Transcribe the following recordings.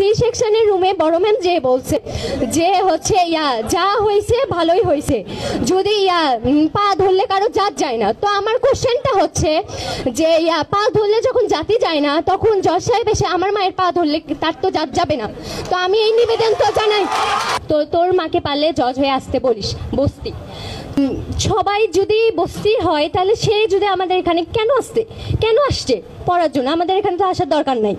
C সেকশনের রুমে বড় ম্যাম যে বলছে যে হচ্ছে যা হয়েছে ভালোই হয়েছে, যদি পা ধরলে কারো জাত যায় না। তো আমার কোশ্চেনটা হচ্ছে যে পা ধরলে যখন জাতি যায় না, তখন জজ সাহেব এসে আমার মায়ের পা ধরলে তার তো জাত যাবে না। তো আমি এই নিবেদন তো জানাই, তো তোর মাকে পারলে জজ হয়ে আসতে বলিস বস্তি। সবাই যদি বস্তি হয় তাহলে সে যদি আমাদের এখানে কেন আসছে পড়ার জন্য? আমাদের এখানে তো আসার দরকার নাই।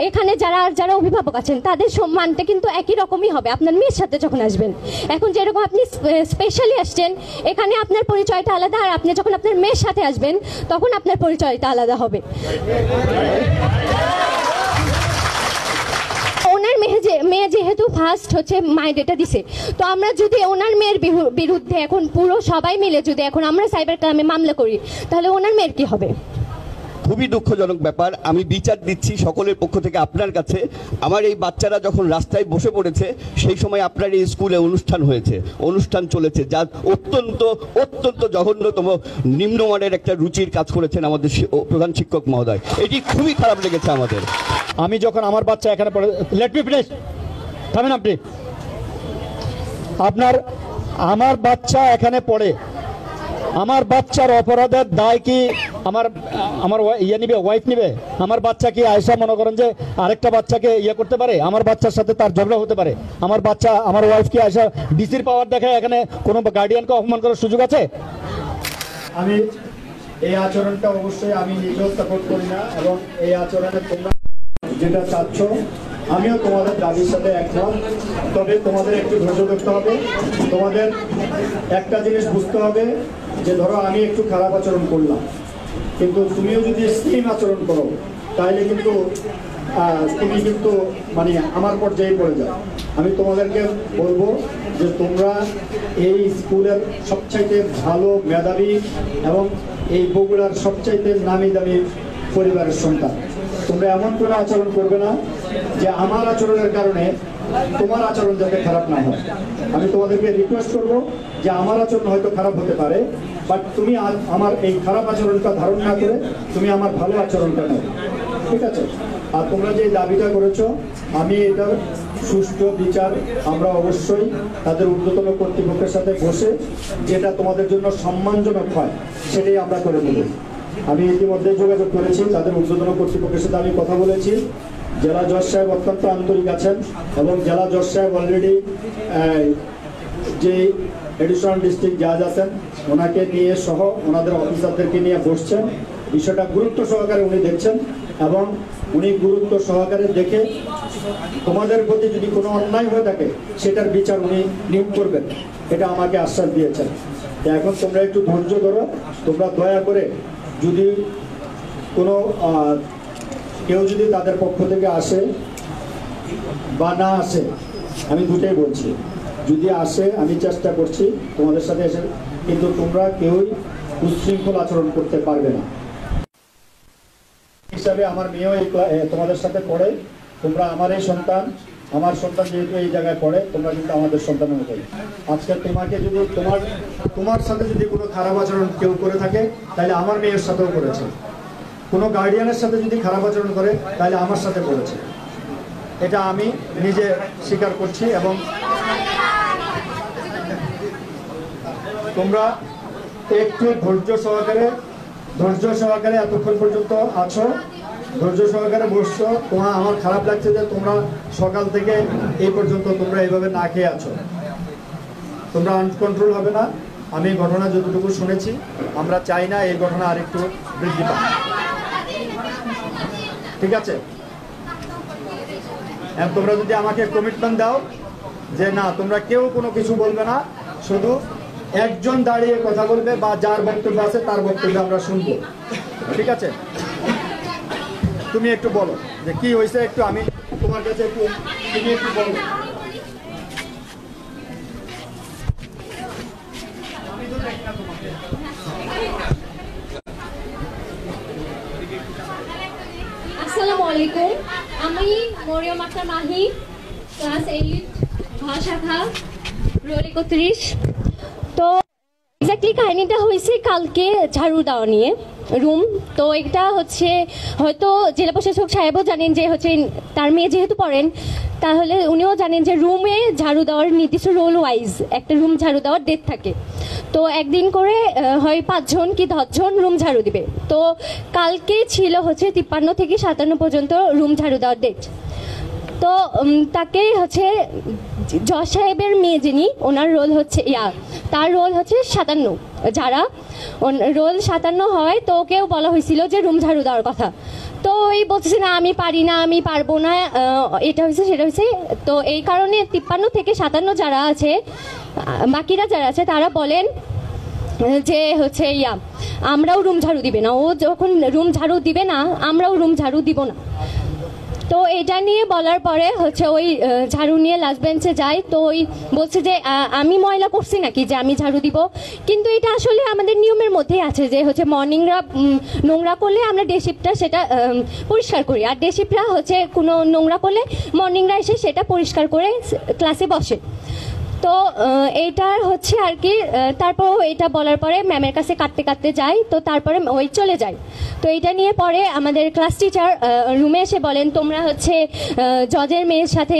এখানে যারা অভিভাবক আছেন তাদের সম্মানটা কিন্তু একই রকমই হবে আপনার মেয়ের সাথে যখন আসবেন। এখন যেরকম আপনি স্পেশালি আসছেন, এখানে আপনার পরিচয়টা আলাদা, আর আপনি যখন আপনার মেয়ের সাথে আসবেন তখন আপনার পরিচয়টা আলাদা হবে। ওনার মেয়ে যেহেতু ফার্স্ট হচ্ছে মায়ের ডেটা দিছে, তো আমরা যদি ওনার মেয়ের বিরুদ্ধে এখন পুরো সবাই মিলে যদি এখন আমরা সাইবার ক্রাইমে মামলা করি, তাহলে ওনার মেয়ের কি হবে? খুবই দুঃখজনক ব্যাপার। আমি বিচার দিচ্ছি সকলের পক্ষ থেকে আপনার কাছে। আমার এই বাচ্চারা যখন রাস্তায় বসে পড়েছে, সেই সময় আপনার এই স্কুলে অনুষ্ঠান চলেছে, যা অত্যন্ত অত্যন্ত জঘন্যতম নিম্নমানের একটা রুচির কাজ করেছেন আমাদের প্রধান শিক্ষক মহোদয়। এটি খুবই খারাপ লেগেছে আমাদের। আমি যখন আমার বাচ্চা এখানে পড়ে, লেট মি ফিনিশ, থামেন আপনি। আমার বাচ্চা এখানে পড়ে, আমার বাচ্চার অপরাধের দায় কি আমার নিবে, ওয়াইফ নিবে? আমার বাচ্চা কি আয়সা মনে করেন যে আরেকটা বাচ্চাকে করতে পারে? আমার বাচ্চার সাথে তার ঝগড়া হতে পারে? আমার ওয়াইফ কি আয়সা ডিসির পাওয়ার দেখে এখানে কোনো গার্ডিয়ানকে অপমান করার সুযোগ আছে? আমি এই আচরণটা অবশ্যই আমি নিজেও সাপোর্ট করি না, এবং এই আচরণে তোমরা যেটা চাচ্ছ আমিও তোমাদের দাবির সাথে একমত। তবে তোমাদের একটু ধৈর্য ধরতে হবে। তোমাদের একটা জিনিস বুঝতে হবে যে ধরো আমি একটু খারাপ আচরণ করলাম, কিন্তু তুমিও যদি সেম আচরণ করো তাহলে কিন্তু তুমি কিন্তু মানে আমার পর্যায়ে পড়ে যাও। আমি তোমাদেরকে বলবো যে তোমরা এই স্কুলের সবচাইতে ভালো মেধাবী এবং এই বগুড়ার সবচাইতে নামি দামি পরিবারের সন্তান। তোমরা এমন কোনো আচরণ করবে না যে আমার আচরণের কারণে তোমার আচরণ যাতে খারাপ না হয়। আমি তোমাদেরকে রিকোয়েস্ট করব যে আমার আচরণ হয়তো খারাপ হতে পারে, বাট তুমি আমার এই খারাপ আচরণটা ধারণ না করে তুমি আমার ভালো আচরণটা নেবে, ঠিক আছে? আর তোমরা যে দাবিটা করেছো, আমি এটার সুষ্ঠু বিচার আমরা অবশ্যই তাদের ঊর্ধ্বতন কর্তৃপক্ষের সাথে বসে যেটা তোমাদের জন্য সম্মানজনক হয় সেটাই আমরা করে দেব। আমি ইতিমধ্যে যোগাযোগ করেছি তাদের ঊর্ধ্বতন কর্তৃপক্ষের সাথে, আমি কথা বলেছি। জেলা জজ সাহেব অত্যন্ত আন্তরিক আছেন, এবং জেলা জজ সাহেব অলরেডি যে এডিশনাল ডিস্ট্রিক্ট জাজ আছেন ওনাকে নিয়ে সহ ওনাদের অফিসারদেরকে নিয়ে বসছেন। বিষয়টা গুরুত্ব সহকারে উনি দেখছেন, এবং উনি গুরুত্ব সহকারে দেখে তোমাদের প্রতি যদি কোনো অন্যায় হয়ে থাকে সেটার বিচার উনি নিয়োগ করবেন, এটা আমাকে আশ্বাস দিয়েছেন। এখন তোমরা একটু ধৈর্য ধরো। তোমরা দয়া করে যদি কোনো কেউ যদি তাদের পক্ষ থেকে আসে বা না আসে, আমি দুটোই বলছি, যদি আসে আমি চেষ্টা করছি তোমাদের সাথে এসে, কিন্তু তোমরা কেউই উচ্ছৃঙ্খল আচরণ করতে পারবে না। হিসাবে আমার মেয়েও তোমাদের সাথে পড়ে, তোমরা আমার এই সন্তান, আমার সন্তান যেহেতু এই জায়গায় পড়ে, তোমরা কিন্তু আমাদের সন্তানের মতোই। আজকে তোমাকে যদি তোমার সাথে যদি কোনো খারাপ আচরণ কেউ করে থাকে তাহলে আমার মেয়ের সাথেও করেছে। কোনো গার্ডিয়ানের সাথে যদি খারাপ আচরণ করে তাহলে আমার সাথে করেছে। এটা আমি নিজে স্বীকার করছি, এবং তোমরা একটু ধৈর্য সহকারে এতক্ষণ পর্যন্ত আছো, ধৈর্য সহকারে বসছো। আমার খারাপ লাগছে যে তোমরা সকাল থেকে এই পর্যন্ত তোমরা এইভাবে না খেয়ে আছো। তোমরা আনকন্ট্রোল হবে না। আমি ঘটনা যতটুকু শুনেছি, আমরা চাই না এই ঘটনা আরেকটু বৃদ্ধি পায়, ঠিক আছে? তোমরা যদি আমাকে কমিটমেন্ট দাও যে না তোমরা কেউ কোনো কিছু বলবে না, শুধু একজন দাঁড়িয়ে কথা বলবে বা যার বক্তব্য আছে তার বক্তব্য আমরা শুনবো, ঠিক আছে? তুমি একটু বলো যে কি হয়েছে, একটু আমি তোমার কাছে তুমি একটু বলো। আসসালামু আলাইকুম, আমি মরিয়ম আক্তার মাহি, ক্লাস 8 ভাষাখা, রোল 31। তো এক্স্যাক্টলি কাহিনীটা হয়েছে কালকে ঝাড়ু দেওয়া নিয়ে। রুম। তো এটা হচ্ছে হয়তো জেলা প্রশাসক সাহেবও জানেন যে হচ্ছে তার মেয়ে যেহেতু পড়েন, তাহলে উনিও জানেন যে রুমে ঝাড়ু দেওয়ার নির্দিষ্ট রোল ওয়াইজ একটা রুম ঝাড়ু দেওয়ার ডেট থাকে। তো একদিন করে হয় 5 জন কি 10 জন রুম ঝাড়ু দিবে। তো কালকে ছিল হচ্ছে 53 থেকে 57 পর্যন্ত রুম ঝাড়ু দেওয়ার ডেট। তো তাকে হচ্ছে জজ সাহেবের মেয়ে যিনি, ওনার রোল হচ্ছে তার রোল হচ্ছে 57, যারা রোল 57 হয়। তো ওকেও বলা হয়েছিল যে রুম ঝাড়ু দেওয়ার কথা। তো ওই বলতেছে না আমি পারি না, আমি পারবো না, এটা হয়েছে সেটা হয়েছে। তো এই কারণে 53 থেকে 57 যারা আছে, বাকিরা যারা আছে তারা বলেন যে হচ্ছে আমরাও রুম ঝাড়ু দিবে না, ও যখন রুম ঝাড়ু দিবে না আমরাও রুম ঝাড়ু দিব না। তো এটা নিয়ে বলার পরে হচ্ছে ওই ঝাড়ু নিয়ে লাস্ট বেঞ্চে যায়। তো ওই বলছে যে আমি ময়লা করছি নাকি যে আমি ঝাড়ু দিব, কিন্তু এটা আসলে আমাদের নিয়মের মধ্যেই আছে যে হচ্ছে মর্নিংরা নোংরা করলে আমরা ডে শিফটটা সেটা পরিষ্কার করি, আর ডে শিফটরা হচ্ছে কোনো নোংরা করলে মর্নিংরা এসে সেটা পরিষ্কার করে ক্লাসে বসে। তো এইটার হচ্ছে আর কি, তারপর এটা বলার পরে ম্যামের কাছে কাটতে কাটতে যায়। তো তারপরে ওই চলে যায়। তো এইটা নিয়ে পরে আমাদের ক্লাস টিচার রুমে এসে বলেন তোমরা হচ্ছে জজের মেয়ের সাথে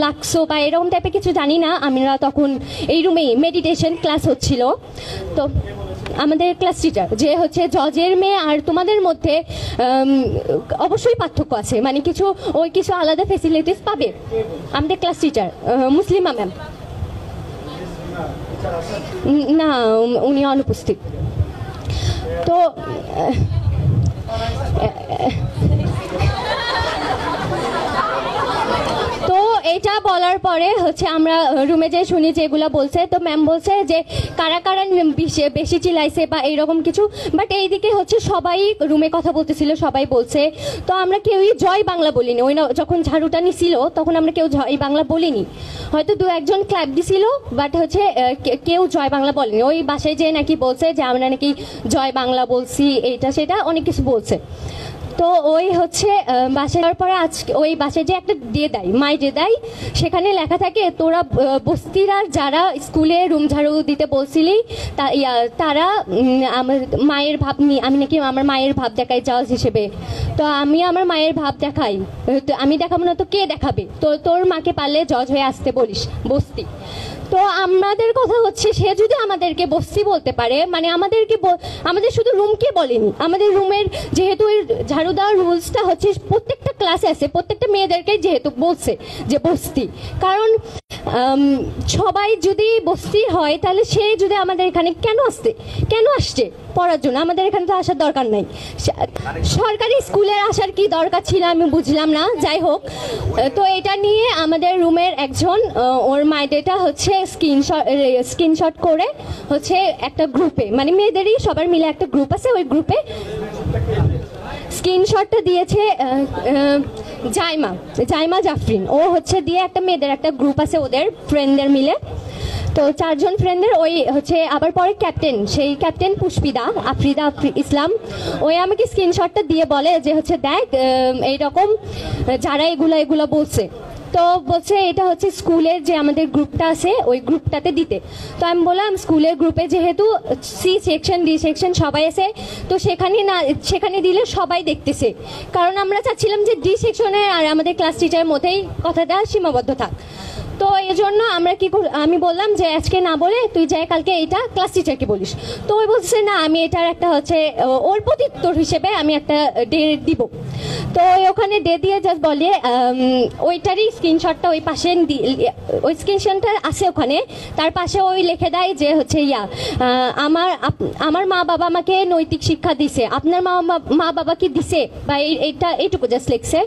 লাগছো বা এরকম টাইপের কিছু জানি না। আমরা তখন এই রুমেই মেডিটেশন ক্লাস হচ্ছিল। তো আমাদের ক্লাস টিচার যে হচ্ছে জজের মেয়ে আর তোমাদের মধ্যে অবশ্যই পার্থক্য আছে, মানে কিছু আলাদা ফেসিলিটিস পাবে। আমাদের ক্লাস টিচার মুসলিমা ম্যাম, না উনি অনুপস্থিত। তো তো এটা বলার পরে হচ্ছে আমরা রুমে যে শুনি যেগুলো বলছে। তো ম্যাম বলছে যে কারা কারা বেশি চিল্লাইছে বা এইরকম কিছু, বাট এইদিকে হচ্ছে সবাই রুমে কথা বলতেছিল, সবাই বলছে। তো আমরা কেউই জয় বাংলা বলিনি। ওই যখন ঝাড়ুটা নিছিল তখন আমরা কেউ জয় বাংলা বলিনি, হয়তো 2-1 ক্ল্যাপ দিছিল, বাট হচ্ছে কেউ জয় বাংলা বলেনি। ওই বাসায় যে নাকি বলছে যে আমরা নাকি জয় বাংলা বলছি, এইটা সেটা অনেক কিছু বলছে। তো ওই হচ্ছে বাসায় যাওয়ার পরে আজকে ওই বাসায় যে একটা ডে দেয়, মাই ডে দেয়, সেখানে লেখা থাকে তোরা বস্তিরা যারা স্কুলে রুম ঝাড়ু দিতে বলছিলি তারা আমার মায়ের ভাব নিয়ে, আমি নাকি আমার মায়ের ভাব দেখাই জজ হিসেবে। তো আমি আমার মায়ের ভাব দেখাই, তো আমি দেখাবো না তো কে দেখাবে? তো তোর মাকে পারলে জজ হয়ে আসতে বলিস বস্তি। তো আমাদের কথা হচ্ছে সে যদি আমাদেরকে বস্তি বলতে পারে, মানে আমাদের শুধু রুমকে বলেনি, আমাদের রুমের যেহেতু ওই ঝাড়ু দেওয়ার রুলসটা হচ্ছে প্রত্যেকটা ক্লাসে আছে, প্রত্যেকটা মেয়েদেরকে যেহেতু বলছে যে বস্তি, কারণ সবাই যদি বস্তি হয় তাহলে সে যদি আমাদের এখানে কেন আসছে পড়ার জন্য? আমাদের এখানে তো আসার দরকার নাই। সরকারি স্কুলে আসার কি দরকার ছিল আমি বুঝলাম না। যাই হোক, তো এটা নিয়ে আমাদের রুমের একজন ওর মাইডেটা হচ্ছে স্ক্রিনশট করে হচ্ছে একটা গ্রুপে, মানে মেয়েদেরই সবার মিলে একটা গ্রুপ আছে, ওই গ্রুপে স্ক্রিনশটটা দিয়েছে জাইমা জাফরিন। ও হচ্ছে দিয়ে একটা মেয়েদের একটা গ্রুপ আছে ওদের ফ্রেন্ডদের মিলে। তো 4 জন ফ্রেন্ডের ওই হচ্ছে আবার পরে সেই ক্যাপ্টেন আফ্রিদা ইসলাম, ওই আমাকে স্ক্রিনশটটা দিয়ে বলে যে হচ্ছে দেখ এইরকম যারা এগুলো বলছে। তো বলছে এটা হচ্ছে স্কুলের যে আমাদের গ্রুপটা আছে ওই গ্রুপটাতে দিতে। তো আমি বললাম স্কুলের গ্রুপে যেহেতু সি সেকশন ডি সেকশন সবাই আছে, তো সেখানে দিলে সবাই দেখতেছে, কারণ আমরা চাচ্ছিলাম যে ডি সেকশনের আর আমাদের ক্লাস টিচারের মধ্যেই কথাটা সীমাবদ্ধ থাক। তো এই জন্য আমি বললাম যে আজকে না বলে তুই যাই কালকে এইটা ক্লাস টিচারকে বলিস। তো ওই বলছে না আমি এটার একটা হচ্ছে ওর প্রত্যুত্তর হিসেবে আমি একটা ডে দিব। তো ওখানে ডে দিয়ে জাস্ট বলে ওইটারই স্ক্রিনশটটা ওই পাশে ওই স্ক্রিনশটটা আছে ওখানে, তার পাশে ওই লিখে দেয় যে হচ্ছে আমার মা বাবা আমাকে নৈতিক শিক্ষা দিছে, আপনার মা বাবা কি দিছে বা এইটুকু জাস্ট লিখছে।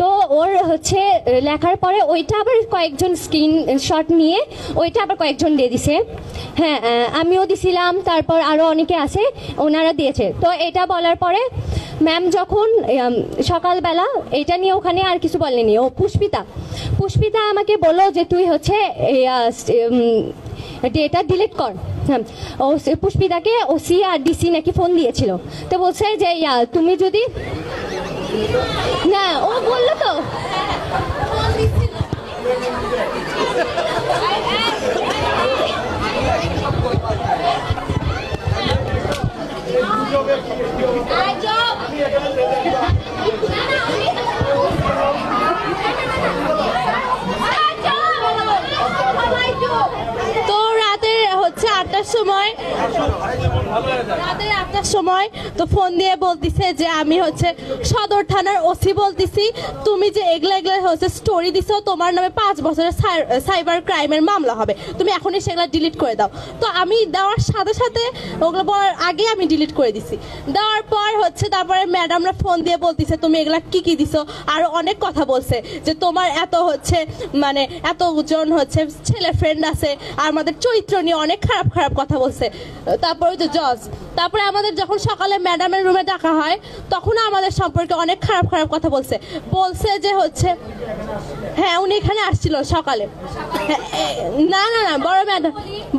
তো ওর হচ্ছে লেখার পরে ওইটা আবার কয়েকজন স্ক্রিনশট নিয়ে ওইটা আবার কয়েকজন দিয়ে দিছে। হ্যাঁ, আমিও দিছিলাম, তারপর আরও অনেকে আছে ওনারা দিয়েছে। তো এটা বলার পরে ম্যাম যখন সকালবেলা এটা নিয়ে ওখানে আর কিছু বলেনি, ও পুষ্পিতা আমাকে বললো যে তুই হচ্ছে ডেটা ডিলিট কর। হ্যাঁ, ও পুষ্পিতাকে ওসি আর ডিসি নাকি ফোন দিয়েছিল। তো বলছে যে তুমি যদি না, ও বললো তো রাতে 8টার সময় তো ফোন দিয়ে বলতিছে যে আমি হচ্ছে সদর থানার ওসি বলতেছি, তুমি যে এগুলা হচ্ছে স্টোরি দিছো, তোমার নামে 5 বছরের সাইবার ক্রাইমের মামলা হবে, তুমি এখনই সেগুলো ডিলিট করে দাও। তো আমি দেওয়ার সাথে সাথে ওগুলো বলার আগে আমি ডিলিট করে দিছি। দেওয়ার পর হচ্ছে তারপরে ম্যাডামরা ফোন দিয়ে বলতেছে তুমি এগুলা কি দিছো, আর অনেক কথা বলছে যে তোমার এত হচ্ছে মানে এতজন হচ্ছে ছেলে ফ্রেন্ড আছে, আর আমাদের চরিত্র নিয়ে অনেক খারাপ কথা বলছে। তারপরে তো জজ, তারপরে আমাদের যখন সকালে ম্যাডামের রুমে ডাকা হয় তখনও আমাদের সম্পর্কে অনেক খারাপ কথা বলছে যে হচ্ছে হ্যাঁ উনি এখানে আসছিল সকালে। না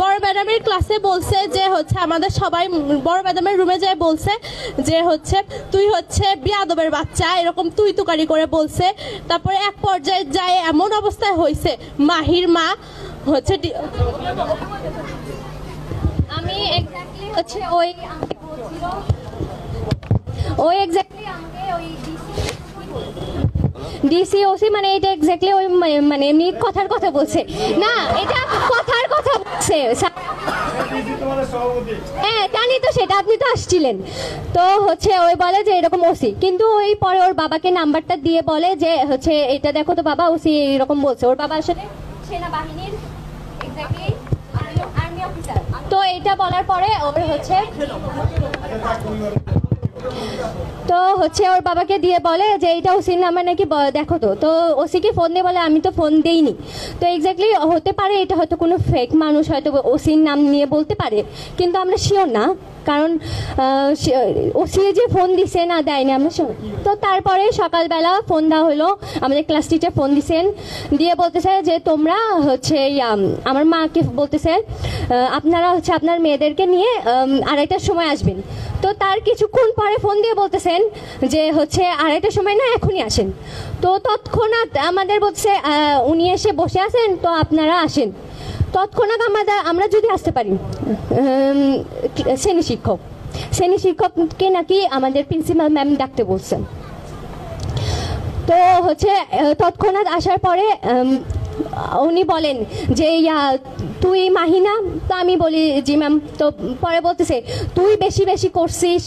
বড় ম্যাডামের ক্লাসে বলছে যে হচ্ছে আমাদের সবাই বড় ম্যাডামের রুমে যায় বলছে যে হচ্ছে তুই হচ্ছে বিয়াদবের বাচ্চা, এরকম তুই তুকারি করে বলছে। তারপরে এক পর্যায়ে যায় এমন অবস্থায় হয়েছে মাহির মা হচ্ছে আমি এক্স্যাক্টলি হচ্ছে ওই এক্স্যাক্টলি আমাকে ওই ডিসিওসি মানে এটা এক্স্যাক্টলি ওই মানে এমনি কথার কথা বলছে না, এটা কথার কথা বলছে। হ্যাঁ জানি তো, সেটা আপনি তো আসছিলেন। তো হচ্ছে ওই বলে যে এরকম ওসি, কিন্তু ওই পরে ওর বাবাকে নাম্বারটা দিয়ে বলে যে হচ্ছে এটা দেখো তো বাবা, ওসি এরকম বলছে। ওর বাবা আসলে সেনাবাহিনীর এক্স্যাক্টলি আর্মি অফিসার। তো এটা বলার পরে ওর হচ্ছে ওর বাবাকে দিয়ে বলে যে এইটা ওসির নাম্বার নাকি দেখো তো। তো ওসিকে ফোন দিয়ে বলে আমি তো ফোন দেইনি। তো এক্স্যাক্টলি হতে পারে এটা হয়তো কোনো ফেক মানুষ হয়তো ওসির নাম নিয়ে বলতে পারে, কিন্তু আমরা শিওর না, কারণ ওসি যে ফোন দিছে না দেয়নি আমরা শিওর। তো তারপরে সকালবেলা ফোন দেওয়া হলো, আমাদের ক্লাস টিচার ফোন দিছেন, দিয়ে বলতেছে যে তোমরা হচ্ছে আমার মাকে বলতেছে আপনারা হচ্ছে আপনার মেয়েদেরকে নিয়ে 2:30টার সময় আসবেন। তো তার কিছুক্ষণ পরে ফোন দিয়ে বলতেছেন যে হচ্ছে 2:30টার সময় না এখনই আসেন। তো তৎক্ষণাৎ আমাদের বলছে উনি এসে বসে আছেন, তো আপনারা আসেন। তৎক্ষণাৎ আমরা যদি আসতে পারি, শ্রেণী শিক্ষককে নাকি আমাদের প্রিন্সিপাল ম্যাম ডাকতে বলছেন। তো হচ্ছে তৎক্ষণাৎ আসার পরে উনি বলেন যে তুই মাহিনা? তো আমি বলি জি ম্যাম। তো পরে বলতেছে তুই বেশি করছিস,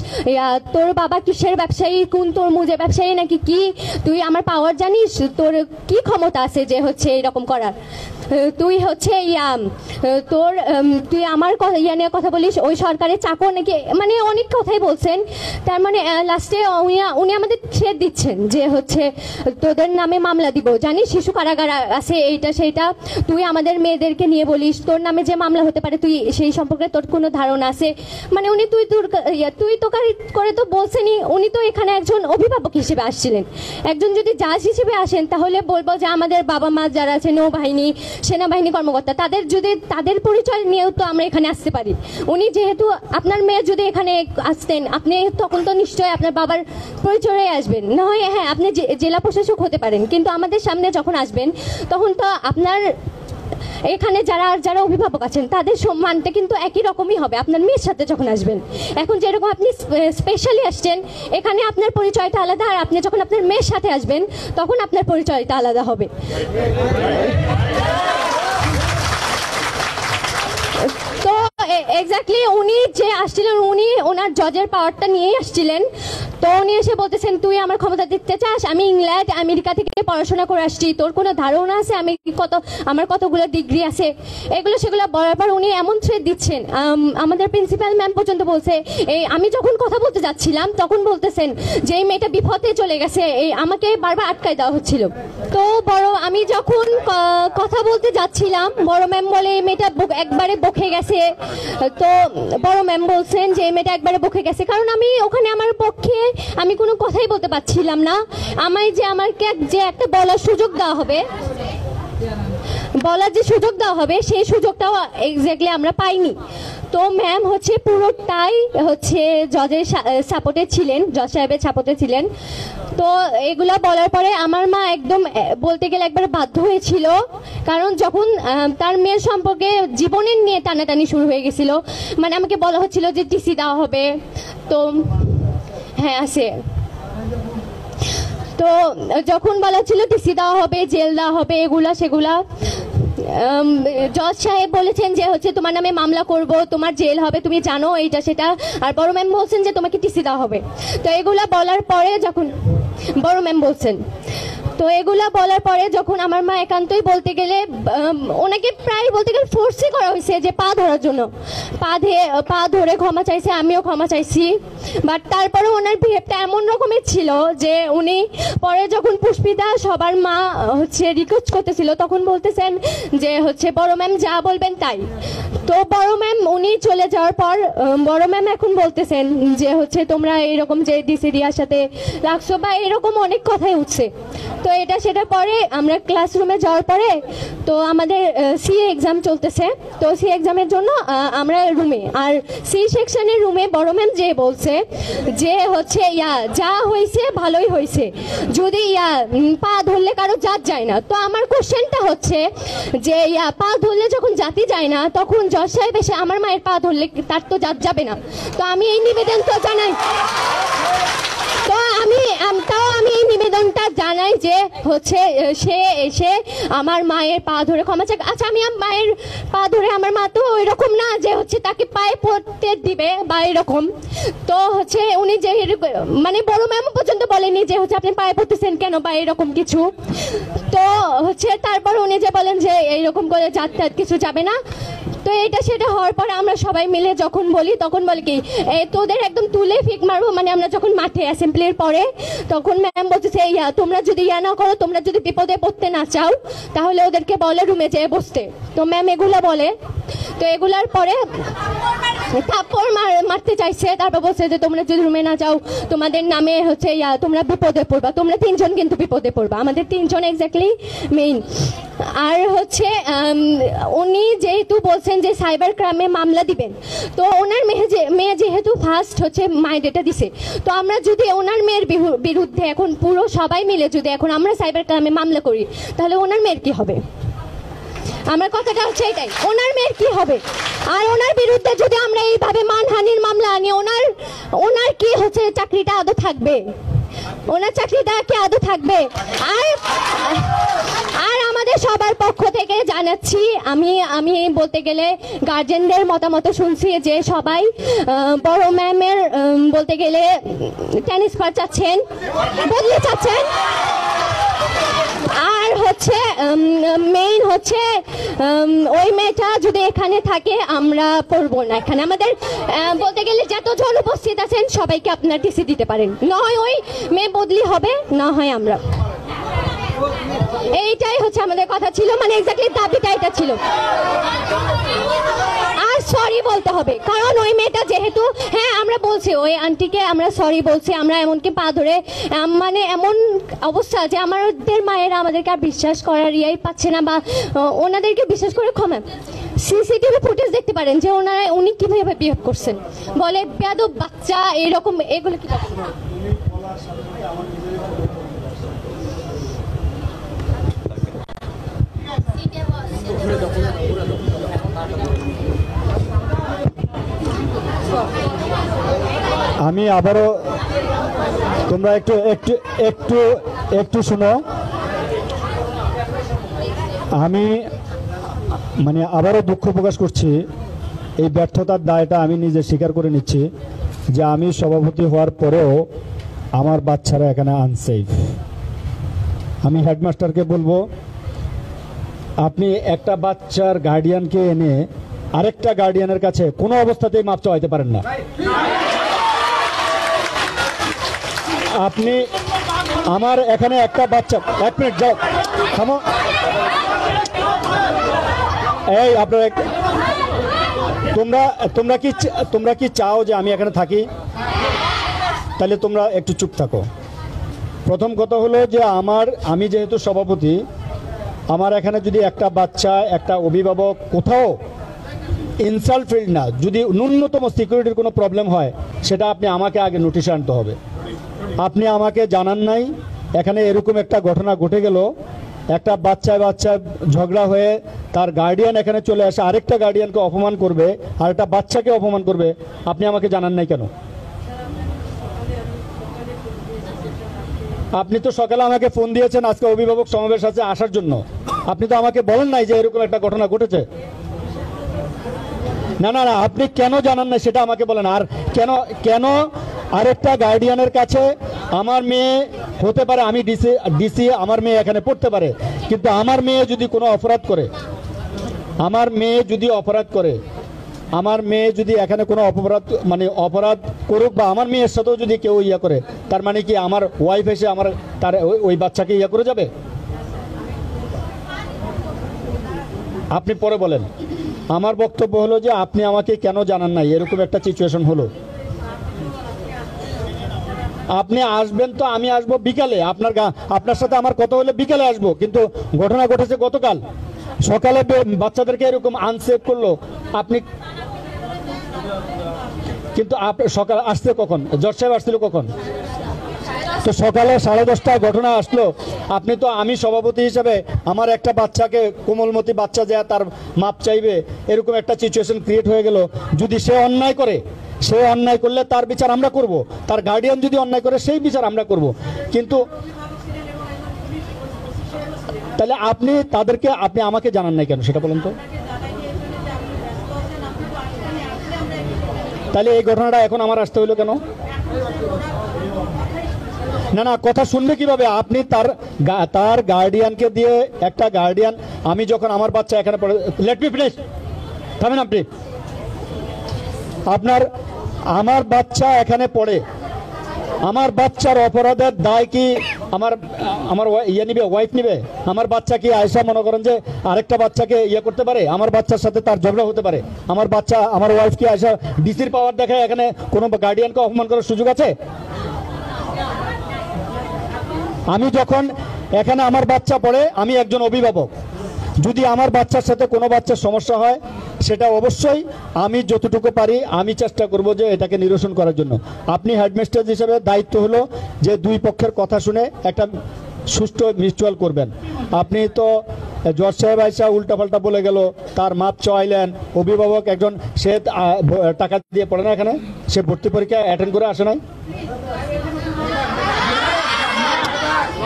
তোর বাবা কিসের ব্যবসায়ী, কোন তরমুজের ব্যবসায়ী নাকি কি, তুই আমার পাওয়ার জানিস, তোর কি ক্ষমতা আছে যে হচ্ছে এরকম করার, তুই হচ্ছে তুই আমার নিয়ে কথা বলিস, ওই সরকারের চাকর নাকি, মানে অনেক কথাই বলছেন। তার মানে লাস্টে উনি আমাদের থ্রেট দিচ্ছেন যে হচ্ছে তোদের নামে মামলা দিব, জানিস শিশু কারাগার আছে এইটা সেইটা, তুই আমাদের মেয়েদেরকে নিয়ে বলিস, তোর নামে যে মামলা হতে পারে তুই সেই সম্পর্কে তোর কোনো ধারণা আছে? মানে উনি তুই তোকারি করে তো বলছেনই। উনি তো এখানে একজন অভিভাবক হিসেবে আসছিলেন, একজন যদি জাজ হিসেবে আসেন তাহলে বলবো যে আমাদের বাবা মা যারা আছে নৌবাহিনী সেনাবাহিনী কর্মকর্তা, তাদের পরিচয় নিয়েও তো আমরা এখানে আসতে পারি। উনি যেহেতু আপনার মেয়ে যদি এখানে আসতেন, আপনি তখন তো নিশ্চয়ই আপনার বাবার পরিচয়ে আসবেন, না হয় হ্যাঁ আপনি জেলা প্রশাসক হতে পারেন, কিন্তু আমাদের সামনে যখন আসবেন তখন তো আপনার এখানে যারা অভিভাবক আছেন তাদের সম্মানটা কিন্তু একই রকমই হবে আপনার মেয়ের সাথে যখন আসবেন। এখন যেরকম আপনি স্পেশালি আসছেন, এখানে আপনার পরিচয়টা আলাদা, আর আপনি যখন আপনার মেয়ের সাথে আসবেন তখন আপনার পরিচয়টা আলাদা হবে। তো এক্স্যাক্টলি উনি যে আসছিলেন, উনি ওনার জজের পাওয়ারটা নিয়েই আসছিলেন। তো উনি এসে বলতেছেন তুই আমার ক্ষমতা দিতে চাস, আমি ইংল্যান্ড আমেরিকা থেকে পড়াশোনা করে আসছি, তোর কোনো ধারণা আছে আমি আমার কতগুলো ডিগ্রি আছে, এগুলো সেগুলো বলার পর উনি এমন থ্রেট দিচ্ছেন। আমাদের প্রিন্সিপাল ম্যাম পর্যন্ত বলছে, আমি যখন কথা বলতে যাচ্ছিলাম তখন বলতেছেন যে এই মেয়েটা বিপদে চলে গেছে, আমাকে বারবার আটকায় দেওয়া হচ্ছিল। তো আমি যখন কথা বলতে যাচ্ছিলাম, বড় ম্যাম বলে এই মেয়েটা একবারে বকে গেছে। তো বড় ম্যাম বলছেন যে এই মেয়েটা একবারে বকে গেছে, কারণ আমি ওখানে আমার পক্ষে আমি কোনো কথাই বলতে পারছিলাম না। আমাকে যে একটা বলার সুযোগ দেওয়া হবে, সেই সুযোগটাও এক্স্যাক্টলি আমরা পাইনি। তো ম্যাম হচ্ছে পুরোটাই হচ্ছে জজের সাপোর্টে ছিলেন, জজ সাহেবের সাপোর্টে ছিলেন। তো এগুলা বলার পরে আমার মা একদম বলতে গেলে একবার বাধ্য হয়েছিল, কারণ যখন তার মেয়ের সম্পর্কে জীবনের নিয়ে টানাটানি শুরু হয়ে গেছিল, মানে আমাকে বলা হচ্ছিল যে টিসি দেওয়া হবে। তো হ্যাঁ আছে, তো যখন বলা ছিল টিসি দেওয়া হবে, জেল দেওয়া হবে, এগুলা সেগুলা, জজ সাহেব বলেছেন যে হচ্ছে তোমার নামে মামলা করব, তোমার জেল হবে, তুমি জানো এইটা সেটা। আর বড় ম্যাম বলছেন যে তোমাকে টিসি দেওয়া হবে। তো এগুলা বলার পরে যখন বড় ম্যাম বলছেন, তো এগুলা বলার পরে যখন আমার মা একান্তই বলতে গেলে ওনাকে প্রায় বলতে গেলে ফোর্সই করা হয়েছে যে পা ধরার জন্য, পা ধরে ক্ষমা চাইছে, আমিও ক্ষমা চাইছি। বাট তারপরে ওনার বিহেভটা এমন রকমের ছিল যে উনি পরে যখন পুষ্পিতা সবার মা হচ্ছে রিকোয়েস্ট করতেছিল তখন বলতেছেন যে হচ্ছে বড় ম্যাম যা বলবেন তাই। তো বড় ম্যাম উনি চলে যাওয়ার পর বড় ম্যাম এখন বলতেছেন যে হচ্ছে তোমরা এরকম যে ডিসি দিয়ার সাথে রাখছো বা এরকম অনেক কথাই উঠছে। তো এটা সেটা পরে আমরা ক্লাসরুমে যাওয়ার পরে তো আমাদের সিএ এক্সাম চলতেছে। তো সি এক্সামের জন্য আমরা রুমে, আর সি সেকশনের রুমে বড় ম্যাম যে বলছে যে হচ্ছে যা হয়েছে ভালোই হয়েছে, যদি পা ধরলে কারো জাত যায় না। তো আমার কোশ্চেনটা হচ্ছে যে পা ধরলে যখন জাতি যায় না তখন জজ সাহেব এসে আমার মায়ের পা ধরলে তার তো জাত যাবে না। তো আমি এই নিবেদন তো জানাই, তো আমি এই নিবেদনটা জানাই যে হচ্ছে সে এসে আমার মায়ের পা ধরে ক্ষমা চাই। আচ্ছা আমি মায়ের পা ধরে, আমার মা তো এরকম না যে হচ্ছে তাকে পায়ে পড়তে দিবে বা এরকম। তো হচ্ছে উনি যে মানে বড় ম্যাম পর্যন্ত বলেনি যে হচ্ছে আপনি পায়ে পড়তেছেন কেন বা এরকম কিছু। তো হচ্ছে তারপর উনি যে বলেন যে এইরকম করে যাত্রা কিছু যাবে না। তো এটা সেটা হওয়ার পরে আমরা সবাই মিলে যখন বলি তখন বলে কি তোদের একদম তুলে ফিক মারবো, মানে আমরা যখন মাঠে অ্যাসেম্বলির পরে তখন ম্যাম বলতেছে তোমরা যদি না করো, তোমরা যদি বিপদে পড়তে না চাও তাহলে ওদেরকে বলে রুমে যেয়ে বসতে। তো ম্যাম এগুলা বলে, তো এগুলার পরে থাপ্পড় মারতে চাইছে। তারপর বলছে যে তোমরা যদি রুমে না যাও তোমাদের নামে হচ্ছে তোমরা বিপদে পড়বা, তোমরা তিনজন কিন্তু বিপদে পড়বা, আমাদের তিনজন এক্স্যাক্টলি মেইন। আর হচ্ছে উনি যেহেতু বলছেন যে সাইবার ক্রাইমে মামলা দিবেন, তো ওনার মেয়ে যেহেতু ফার্স্ট হচ্ছে মায়ের ডেটা দিছে, তো আমরা যদি ওনার মেয়ের বিরুদ্ধে এখন পুরো সবাই মিলে যদি এখন আমরা সাইবার ক্রাইমে মামলা করি তাহলে ওনার মেয়ের কি হবে? আমার কথাটা হচ্ছে এটাই, ওনার মেয়ের কি হবে? আর ওনার বিরুদ্ধে যদি আমরা এইভাবে মানহানির মামলা আনি, ওনার কি হচ্ছে চাকরিটা আদৌ থাকবে? ওনার চাকরিটা কি আদৌ থাকবে? আর আমাদের সবার পক্ষ থেকে জানাচ্ছি, আমি বলতে গেলে গার্জেনদের মতামত শুনছি যে সবাই বড় ম্যামের বলতে গেলে ট্রান্সফার চাচ্ছেন, বদলে চাচ্ছেন। আর হচ্ছে মেইন হচ্ছে ওই মেয়েটা যদি এখানে থাকে আমরা পড়বো না এখানে। আমাদের বলতে গেলে যতজন উপস্থিত আছেন সবাইকে আপনার টিসি দিতে পারেন, নয় ওই মেয়ে বদলি হবে, না হয় আমরা। এইটাই হচ্ছে আমাদের কথা ছিল, মানে এক্স্যাক্টলি দাবিটা এটা ছিল। আর সরি বলতে হবে, কারণ ওই মেয়েটা যেহেতু, হ্যাঁ আমরা বলছি ওই আন্টিকে আমরা সরি বলছি, আমরা এমনকি পা ধরে মানে এমন অবস্থা যে আমাদের মায়েরা আমাদেরকে আর বিশ্বাস করার ইয়াই পাচ্ছে না, বা ওনাদেরকে বিশ্বাস করে ক্ষমা। সিসিটিভি ফুটেজ দেখতে পারেন যে উনি কিভাবে বিহেভ করছেন, বলে বেয়াদব বাচ্চা এরকম, এগুলো কি আমি আবারও, তোমরা একটু একটু একটু একটু শুনো, আমি মানে আবারও দুঃখ প্রকাশ করছি, এই ব্যর্থতার দায়টা আমি নিজে স্বীকার করে নিচ্ছি যে আমি সভাপতি হওয়ার পরেও আমার বাচ্চারা এখানে আনসেফ। আমি হেডমাস্টারকে বলবো, আপনি একটা বাচ্চার গার্ডিয়ানকে এনে আরেকটা গার্ডিয়ানের কাছে কোনো অবস্থাতেই মাপ চাইতে পারেন না। আপনি আমার এখানে একটা বাচ্চা, এক মিনিট যাও থামো, এই আপনার তোমরা কি চাও যে আমি এখানে থাকি? তাহলে তোমরা একটু চুপ থাকো। প্রথম কথা হলো যে আমি যেহেতু সভাপতি, আমার এখানে যদি একটা বাচ্চা, একটা অভিভাবক কোথাও ইনসাল্ট ফিল না, যদি ন্যূনতম সিকিউরিটির কোনো প্রবলেম হয়, সেটা আপনি আমাকে আগে নোটিশে আনতে হবে। আপনি আমাকে জানান নাই, এখানে এরকম একটা ঘটনা ঘটে গেল, একটা বাচ্চা ঝগড়া হয়ে তার গার্ডিয়ান এখানে চলে আসে, আরেকটা গার্ডিয়ানকে অপমান করবে, আর একটা বাচ্চাকে অপমান করবে, আপনি আমাকে জানান নাই কেন? আপনি তো সকালে আমাকে ফোন দিয়েছেন আজকে অভিভাবক সমাবেশ আছে আসার জন্য, আপনি তো আমাকে বলেন নাই যে এরকম একটা ঘটনা ঘটেছে। না না না, আপনি কেন জানান না সেটা আমাকে বলেন। আর কেন কেন আরেকটা গার্ডিয়ানের কাছে আমার মেয়ে হতে পারে, আমি ডিসি আমার মেয়ে এখানে পড়তে পারে, কিন্তু আমার মেয়ে যদি কোনো অপরাধ করে, আমার মেয়ে যদি এখানে কোনো অপরাধ করুক বা আমার মেয়ের সাথেও যদি কেউ ইয়া করে, তার মানে কি আমার ওয়াইফ এসে তার ওই বাচ্চাকে ইয়া করে যাবে? আপনি পরে বলেন। আমার বক্তব্য হলো যে আপনি আমাকে কেন জানান নাই এরকম একটা সিচুয়েশন হলো। আপনি আসবেন তো আমি আসবো বিকালে, আপনার সাথে আমার কথা হলে বিকালে আসবো, কিন্তু ঘটনা ঘটেছে গতকাল সকালে বাচ্চাদেরকে এরকম আনসেফ করলো আপনি। কিন্তু সকাল আসছে কখন? জজ সাহেব আসছিল কখন? তো সকালে 10:30টায় ঘটনা আসলো। আপনি তো, আমি সভাপতি হিসেবে আমার একটা বাচ্চাকে, কোমলমতি বাচ্চা যায় তার মাপ চাইবে, এরকম একটা সিচুয়েশন ক্রিয়েট হয়ে গেল। যদি সে অন্যায় করলে তার বিচার আমরা করব, তার গার্ডিয়ান যদি অন্যায় করে সেই বিচার আমরা করব। কিন্তু তাহলে আপনি আমাকে জানান নাই কেন সেটা বলেন তো? তাহলে এই ঘটনাটা এখন আমার আসতে হইলো কেন? না না, কথা শুনবে কিভাবে? আপনি তার গার্ডিয়ানকে দিয়ে, একটা গার্ডিয়ান, আমি যখন আমার বাচ্চা এখানে পড়ে, লেট মি ফিনিশ, থামেন আপনি। আমার বাচ্চা এখানে পড়ে, আমার বাচ্চার অপরাধের দায় কি আমার ওয়াইফ নিবে? আমার বাচ্চা কি আয়সা মনে করেন যে আরেকটা বাচ্চাকে করতে পারে? আমার বাচ্চার সাথে তার ঝগড়া হতে পারে? আমার ওয়াইফ কি আয়সা ডিসির পাওয়ার দেখায় এখানে কোনো গার্ডিয়ানকে অপমান করার সুযোগ আছে? আমি যখন এখানে আমার বাচ্চা পড়ে, আমি একজন অভিভাবক, যদি আমার বাচ্চার সাথে কোনো বাচ্চার সমস্যা হয়, সেটা অবশ্যই আমি যতটুকু পারি আমি চেষ্টা করব যে এটাকে নিরসন করার জন্য। আপনি হেডমাস্টার হিসেবে দায়িত্ব হলো যে দুই পক্ষের কথা শুনে একটা সুষ্ঠু মিউচুয়াল করবেন। আপনি তো জজ সাহেব আইসা উল্টাপাল্টা বলে গেল, তার মাপ চাইলেন, অভিভাবক একজন, সে টাকা দিয়ে পড়ে না এখানে, সে ভর্তি পরীক্ষা অ্যাটেন্ড করে আসে নাই।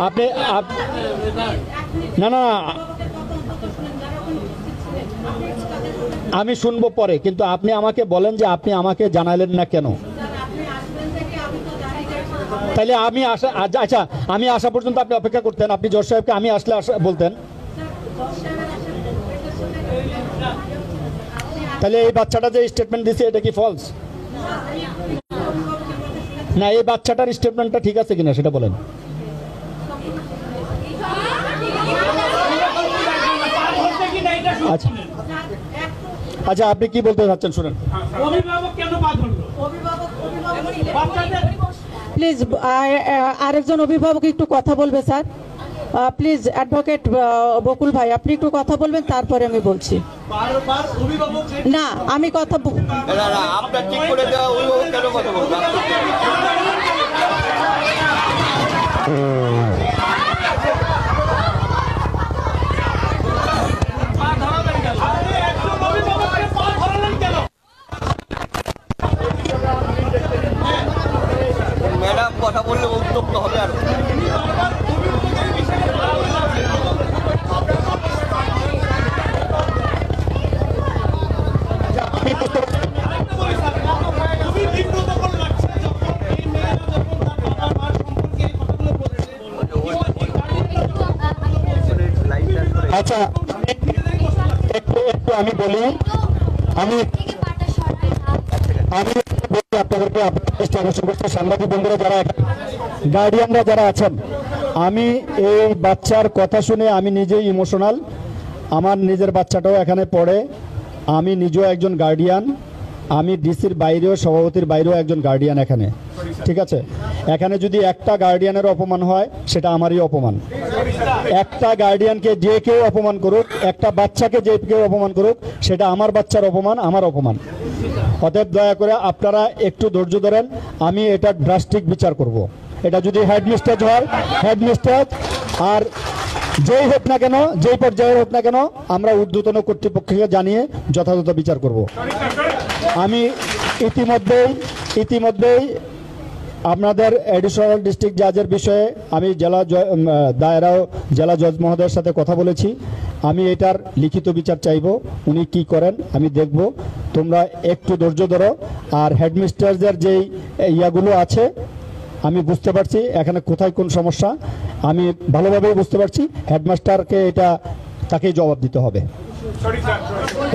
আপনি না, আমি শুনবো পরে, কিন্তু আপনি আমাকে বলেন যে আপনি আমাকে জানালেন না কেন? তাহলে আমি আসা পর্যন্ত আপনি অপেক্ষা করতেন, আপনি জজ সাহেবকে আমি আসলে বলতেন। তাহলে এই বাচ্চাটা যে স্টেটমেন্ট দিছে এটা কি ফলস? না, এই বাচ্চাটার স্টেটমেন্টটা ঠিক আছে কিনা সেটা বলেন। আচ্ছা, আপনি কি বলতে চাচ্ছেন শুনেন। প্লিজ আরেকজন অভিভাবক একটু কথা বলবে স্যার। প্লিজ অ্যাডভোকেট বকুল ভাই, আপনি একটু কথা বলবেন, তারপরে আমি বলছি। না, আমি কথা ম্যাডাম কথা বললে উত্তপ্ত হবে। আর আচ্ছা, একটু আমি বলি, আমি আপনাদেরকে সাংবাদিক বন্ধুরা যারা গার্ডিয়ানরা যারা আছেন, আমি এই বাচ্চার কথা শুনে আমি নিজেই ইমোশনাল। আমার নিজের বাচ্চাটাও এখানে পড়ে, আমি নিজেও একজন গার্ডিয়ান, আমি ডিসির বাইরেও, সভাপতির বাইরেও একজন গার্ডিয়ান এখানে, ঠিক আছে? এখানে যদি একটা গার্ডিয়ানের অপমান হয় সেটা আমারই অপমান। একটা গার্ডিয়ানকে যে কেউ অপমান করুক, একটা বাচ্চাকে যে কেউ অপমান করুক, সেটা আমার বাচ্চার অপমান, আমার অপমান। অতএব দয়া করে আপনারা একটু ধৈর্য ধরেন, আমি এটা ড্রাস্টিক বিচার করব। এটা যদি হেডমিস্ট্রেস হয়, হেডমিস্ট্রেস, আর যেই হোক না কেন, যেই পর্যায়ে হোক না কেন, আমরা ঊর্ধ্বতন কর্তৃপক্ষকে জানিয়ে যথাযথ বিচার করব। আমি ইতিমধ্যেই আপনাদের এডিশনাল ডিস্ট্রিক্ট জাজের বিষয়ে আমি জেলা জজ মহোদয়ের সাথে কথা বলেছি। আমি এটার লিখিত বিচার চাইব, উনি কি করেন আমি দেখব। তোমরা একটু ধৈর্য ধরো। আর হেডমিস্টারদের যেই ইয়াগুলো আছে আমি বুঝতে পারছি এখানে কোথায় কোন সমস্যা, আমি ভালোভাবেই বুঝতে পারছি। হেডমাস্টারকে এটা তাকেই জবাব দিতে হবে,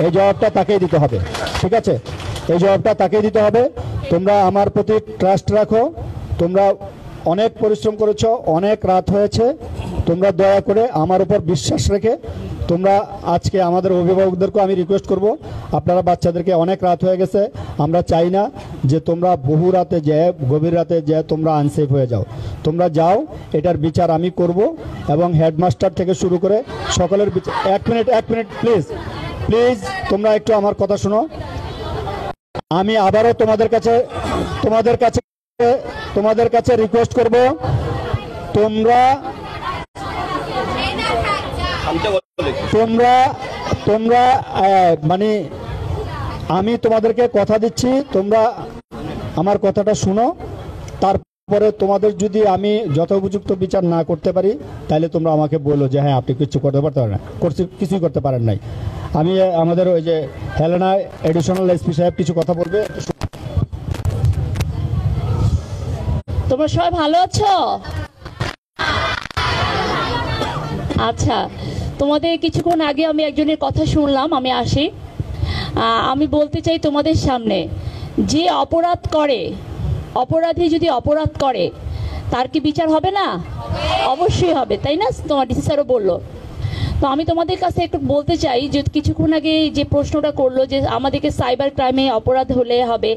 এই জবাবটা তাকেই দিতে হবে, ঠিক আছে? এই জবাবটা তাকেই দিতে হবে। তোমরা আমার প্রতি ট্রাস্ট রাখো, তোমরা অনেক পরিশ্রম করেছো, অনেক রাত হয়েছে, তোমরা দয়া করে আমার উপর বিশ্বাস রেখে তোমরা আজকে আমাদের অভিভাবকদেরকে আমি রিকোয়েস্ট করব, আপনারা বাচ্চাদেরকে অনেক রাত হয়ে গেছে, আমরা চাই না যে তোমরা বহু রাতে যেয়ে গভীর রাতে যেয়ে তোমরা আনসেফ হয়ে যাও। তোমরা যাও, এটার বিচার আমি করব এবং হেডমাস্টার থেকে শুরু করে সকলের বিচার। এক মিনিট প্লিজ প্লিজ, তোমরা একটু আমার কথা শোনো। আমি আবারও তোমাদের কাছে রিকোয়েস্ট করব, তোমরা মানে আমি তোমাদেরকে কথা দিচ্ছি, তোমরা আমার কথাটা শুনো। তারপরে তোমাদের যদি আমি যথোপযুক্ত বিচার না করতে পারি তাহলে তোমরা আমাকে বলো যে হ্যাঁ আপনি কিছু করতে পারতে পারেন না, কিছুই করতে পারেন নাই। আমি আমাদের ওই যে হেলেনা এডিশনাল এসপি সাহেব কিছু কথা বলবে। তোমরা সবাই ভালো আছো? আচ্ছা, তোমাদের কিছুক্ষণ আগে আমি একজনের কথা শুনলাম, আমি আসি। আমি বলতে চাই তোমাদের সামনে, যে অপরাধী যদি অপরাধ করে তার কি বিচার হবে না? অবশ্যই হবে, তাই না? তোমার ডিসি স্যারও বললো। তো আমি তোমাদের কাছে একটু বলতে চাই যে কিছুক্ষণ আগে যে প্রশ্নটা করলো যে আমাদেরকে সাইবার ক্রাইমে অপরাধ হলে হবে,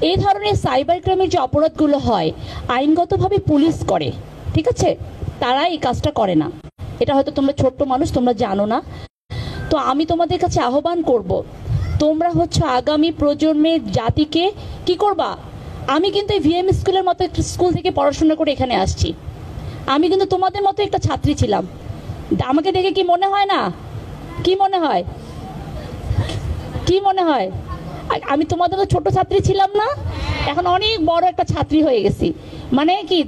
এই ধরনের সাইবার ক্রাইমের যে অপরাধগুলো হয় আইনগতভাবে পুলিশ করে, ঠিক আছে? তারা এই কাজটা করে না। এটা হয়তো তোমরা ছোট্ট মানুষ, তোমরা জানো না। তো আমি তোমাদের কাছে আহ্বান করব, তোমরা হচ্ছে আগামী প্রজন্মের জাতিকে কি করবা। আমি কিন্তু এই ভিএম স্কুলের মতো একটা স্কুল থেকে পড়াশোনা করে এখানে আসছি। আমি কিন্তু তোমাদের মতো একটা ছাত্রী ছিলাম। আমাকে দেখে কি মনে হয় না? কি মনে হয়? আমি তোমাদের তো ছোট ছাত্রী ছিলাম না, এখন অনেক বড় একটা ছাত্রী হয়ে গেছি। মানে কি,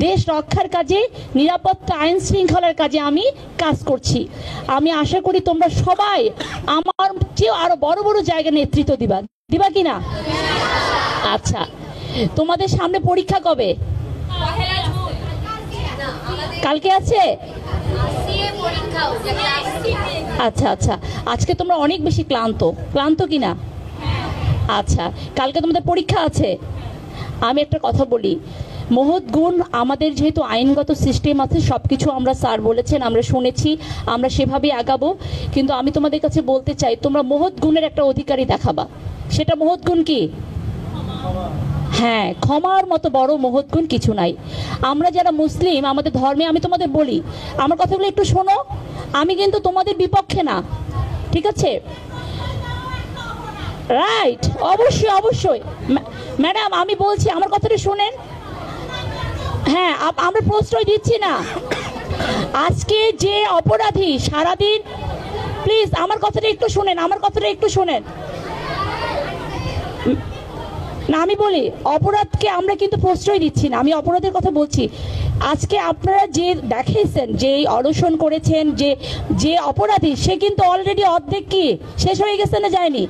দেশ রক্ষার কাজে, নিরাপত্তা আইন শৃঙ্খলার কাজে আমি কাজ করছি। আমি আশা করি তোমরা সবাই আমার চেয়ে আরো বড় বড় জায়গায় নেতৃত্ব দিবা কি না? আচ্ছা, তোমাদের সামনে পরীক্ষা কবে? কালকে আছে? আচ্ছা, আজকে তোমরা অনেক বেশি ক্লান্ত কিনা? আচ্ছা, কালকে তোমাদের পরীক্ষা আছে। আমি একটা কথা বলি, মহৎ গুণ আমাদের যেহেতু আইনগত সিস্টেম আছে, সবকিছু আমরা স্যার বলেছেন, আমরা শুনেছি, আমরা সেভাবেই আগাবো। কিন্তু আমি তোমাদের কাছে বলতে চাই, তোমরা মহৎ গুণের একটা অধিকারী দেখাবা। সেটা মহৎ গুণ কি? হ্যাঁ, ক্ষমার মতো বড় মহৎ গুণ কিছু নাই। আমরা যারা মুসলিম, আমাদের ধর্মে, আমি তোমাদের বলি, আমার কথাগুলো একটু শোনো। আমি কিন্তু তোমাদের বিপক্ষে না, ঠিক আছে? রাইট, অবশ্যই ম্যাডাম, আমি বলছি, আমার কথাটা শোনেন। হ্যাঁ, আমরা প্রশ্রয় দিচ্ছি না। আজকে যে অপরাধী সারাদিন, প্লিজ আমার কথাটা একটু শোনেন, না আমি বলি, অপরাধকে আমরা কিন্তু প্রশ্রয় দিচ্ছি না, আমি অপরাধের কথা বলছি। আজকে আপনারা যে দেখাইছেন, যে অনশন করেছেন, যে অপরাধী, সে কিন্তু অলরেডি অর্ধেক কি শেষ হয়ে গেছে না যায়নি?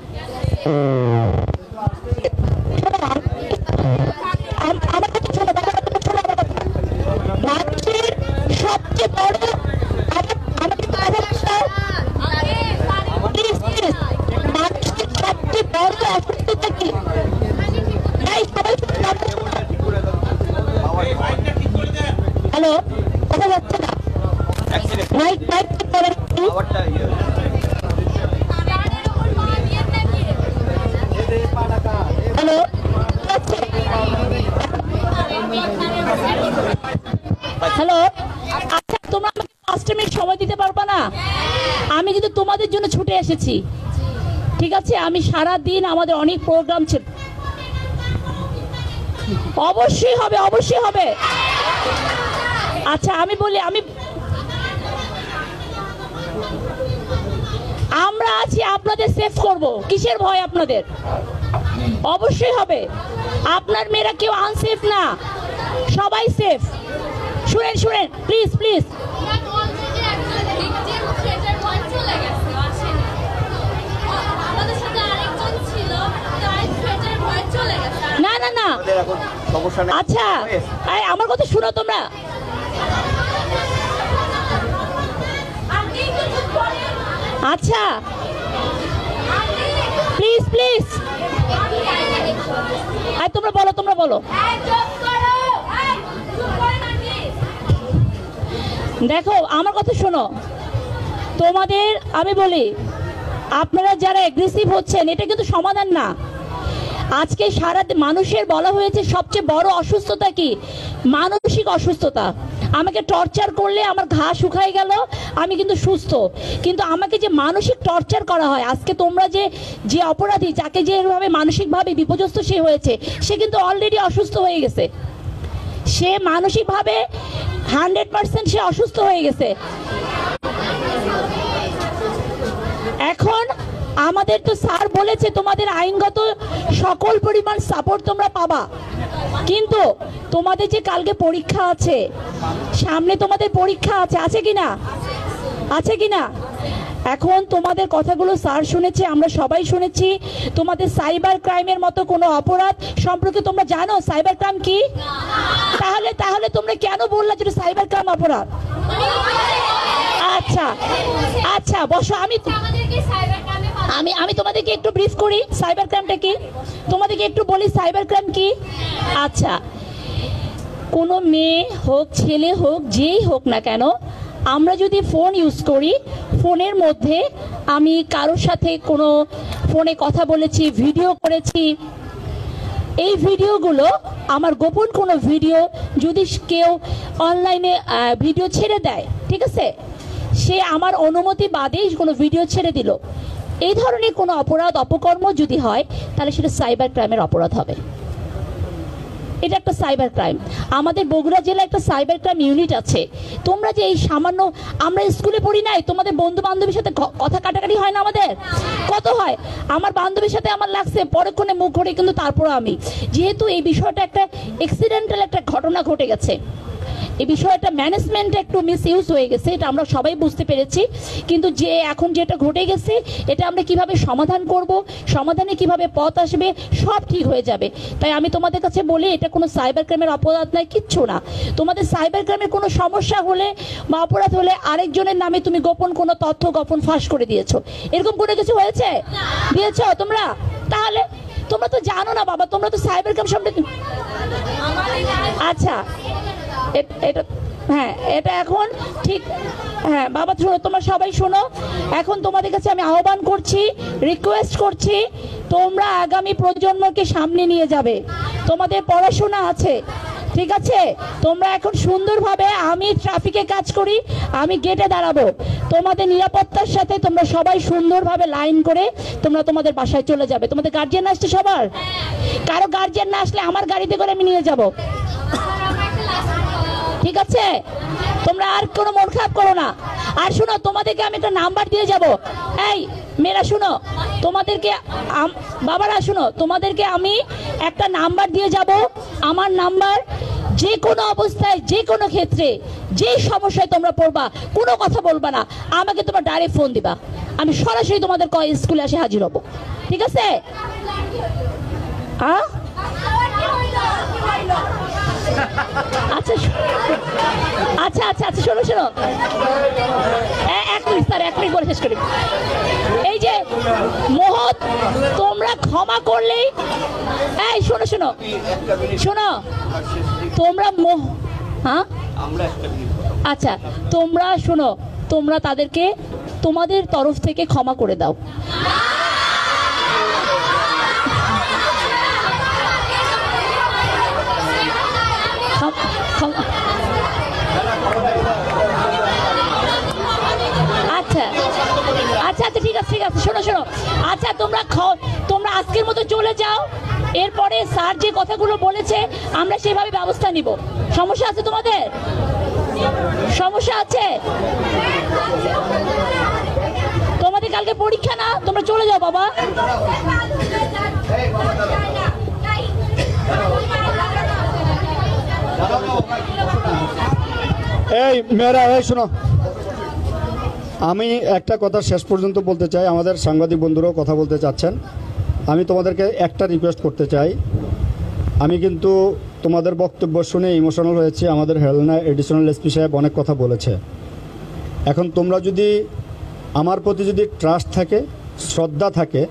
সবচেয়ে বড় অসুস্থতা কি? হ্যালো, কথা যাচ্ছে না? হ্যালো, আচ্ছা, তোমরা আমাকে 5 মিনিট সময় দিতে পারবা না? আমি কিন্তু তোমাদের জন্য ছুটে এসেছি, ঠিক আছে? আমি সারা দিন, আমাদের অনেক প্রোগ্রাম ছিল। অবশ্যই হবে। আচ্ছা, আমি বলি, আমরা আছি, আপনাদের সেভ করব। কিসের ভয় আপনাদের? অবশ্যই হবে। আপনার মেয়েরা কেউ আনসেফ না, সবাই সেফ। শুনেন শুনেন প্লিজ প্লিজ, না না না, আচ্ছা আমার কথা শুনো তোমরা। আচ্ছা প্লিজ প্লিজ, তোমরা বলো তোমরা বলো। দেখো আমার কথা শোনো, তোমাদের আমি বলি, আপনারা যারা অ্যাগ্রেসিভ হচ্ছেন এটা কিন্তু সমাধান না। আজকে সারা মানুষের বলা হয়েছে সবচেয়ে বড় অসুস্থতা কি? মানসিক অসুস্থতা। আমাকে টর্চার করলে আমার ঘা শুকায় গেল, আমি কিন্তু সুস্থ, কিন্তু আমাকে যে মানসিক টর্চার করা হয়, আজকে তোমরা যে অপরাধী, যাকে যেভাবে মানসিকভাবে বিপর্যস্ত সে হয়েছে, সে কিন্তু অলরেডি অসুস্থ হয়ে গেছে, সে মানসিকভাবে 100% সে অসুস্থ হয়ে গেছে। এখন আমাদের তো স্যার বলেছে তোমাদের আইনগত সকল পরিমাণ সাপোর্ট তোমরা পাবা, কিন্তু তোমাদের যে কালকে পরীক্ষা আছে, সামনে তোমাদের পরীক্ষা আছে, আছে কিনা? আছে কিনা? এখন তোমাদের কথাগুলো স্যার শুনেছে, আমরা সবাই শুনেছি। তোমাদের সাইবার ক্রাইমের মতো কোনো অপরাধ সম্পর্কে তোমরা জানো সাইবার ক্রাইম কি? তাহলে তোমরা কেন বললা যে সাইবার ক্রাইম অপরাধ? আচ্ছা আচ্ছা বসো, আমি তোমাদেরকে একটু ব্রিফ করি সাইবার ক্রাইমটা কি, তোমাদেরকে একটু বলি সাইবার ক্রাইম কি। আচ্ছা, কোনো মেয়ে হোক ছেলে হোক যেই হোক না কেন, আমরা যদি ফোন ইউজ করি, ফোনের মধ্যে আমি কারোর সাথে কোনো ফোনে কথা বলেছি, ভিডিও করেছি, এই ভিডিওগুলো আমার গোপন কোনো ভিডিও যদি কেউ অনলাইনে ভিডিও ছেড়ে দেয়, ঠিক আছে, সে আমার অনুমতি বাদেই কোনো ভিডিও ছেড়ে দিল, এই ধরনের কোনো অপরাধ অপকর্ম যদি হয়, তাহলে সেটা সাইবার ক্রাইমের অপরাধ হবে। এটা একটা সাইবার ক্রাইম। আমাদের বগুড়া জেলায় একটা সাইবার ক্রাইম ইউনিট আছে। তোমরা যে এই সামান্য, আমরা স্কুলে পড়ি নাই, তোমাদের বন্ধু বান্ধবীর সাথে কথা কাটাকাটি হয় না আমাদের? কত হয়? আমার বান্ধবীর সাথে আমার লাগছে, পরক্ষণে মুখ ঘুরে, কিন্তু তারপর আমি, যেহেতু এই বিষয়টা একটা অ্যাক্সিডেন্টাল একটা ঘটনা ঘটে গেছে, এই বিষয়টা ম্যানেজমেন্ট একটু মিস ইউজ হয়ে গেছে, এটা আমরা সবাই বুঝতে পেরেছি, কিন্তু যে এখন যেটা ঘটে গেছে, এটা আমরা কিভাবে সমাধান করব, সমাধানে কিভাবে পথ আসবে, সব ঠিক হয়ে যাবে। তাই আমি তোমাদের কাছে বলি, এটা কোনো সাইবার ক্রাইমের অপরাধ নয়, কিচ্ছু না। তোমাদের সাইবার ক্রাইমের কোনো সমস্যা হলে বা অপরাধ হলে আরেকজনের নামে তুমি গোপন কোনো তথ্য গোপন ফাঁস করে দিয়েছো, এরকম কোনো কিছু হয়েছে? দিয়েছো তোমরা? তাহলে তোমরা তো জানো না বাবা, তোমরা তো সাইবার ক্রাইম সম্পর্কে, আচ্ছা এটা, হ্যাঁ এটা এখন ঠিক, হ্যাঁ বাবা শোনো, তোমরা সবাই শোনো, এখন তোমাদের কাছে আমি আহ্বান করছি, রিকোয়েস্ট করছি, তোমরা আগামী প্রজন্মকে সামনে নিয়ে যাবে, তোমাদের পড়াশোনা আছে, ঠিক আছে, তোমরা এখন সুন্দরভাবে, আমি ট্রাফিকে কাজ করি, আমি গেটে দাঁড়াবো, তোমাদের নিরাপত্তার সাথে তোমরা সবাই সুন্দরভাবে লাইন করে তোমরা তোমাদের বাসায় চলে যাবে। তোমাদের গার্জিয়ান আসছে সবার? কারো গার্জিয়ান না আসলে আমার গাড়িতে করে আমি নিয়ে যাব, ঠিক আছে? তোমরা আর কোনো মন খারাপ করো না। আর শুনো, তোমাদেরকে আমি একটা নাম্বার দিয়ে যাব, এই মেয়েরা শুনো, তোমাদেরকে বাবারা শুনো, তোমাদেরকে আমি একটা নাম্বার দিয়ে যাব, আমার নাম্বার, যে কোনো অবস্থায়, যে কোনো ক্ষেত্রে, যেই সমস্যায় তোমরা পড়বা, কোনো কথা বলবা না, আমাকে তোমরা ডাইরেক্ট ফোন দিবা, আমি সরাসরি তোমাদের স্কুলে এসে হাজির হব, ঠিক আছে? আচ্ছা আচ্ছা আচ্ছা আচ্ছা শোনো শোনো, এক মিনিট স্যার, এক মিনিট বলে শেষ করি। এই যে মহৎ, তোমরা ক্ষমা করলেই, এই শোনো শোনো শোনো, তোমরা হ্যাঁ আচ্ছা তোমরা শোনো, তোমরা তাদেরকে তোমাদের তরফ থেকে ক্ষমা করে দাও। আচ্ছা আচ্ছা আচ্ছা ঠিক আছে ঠিক আছে, শোনো শোনো, আচ্ছা তোমরা আজকের মতো চলে যাও, এরপরে স্যার যে কথাগুলো বলেছে আমরা সেভাবে ব্যবস্থা নিব। সমস্যা আছে তোমাদের? সমস্যা আছে? তোমাদের কালকে পরীক্ষা না, তোমরা চলে যাও বাবা। এই মেয়েরা, এই শোনো, আমি একটা কথা শেষ পর্যন্ত বলতে চাই, আমাদের সাংবাদিক বন্ধুরাও কথা বলতে চাচ্ছেন। আমি তোমাদেরকে একটা রিকোয়েস্ট করতে চাই। আমি কিন্তু তোমাদের বক্তব্য শুনে ইমোশনাল হয়েছি। আমাদের হেলনা এডিশনাল এসপি সাহেব অনেক কথা বলেছে। এখন তোমরা যদি আমার প্রতি যদি ট্রাস্ট থাকে, শ্রদ্ধা থাকে,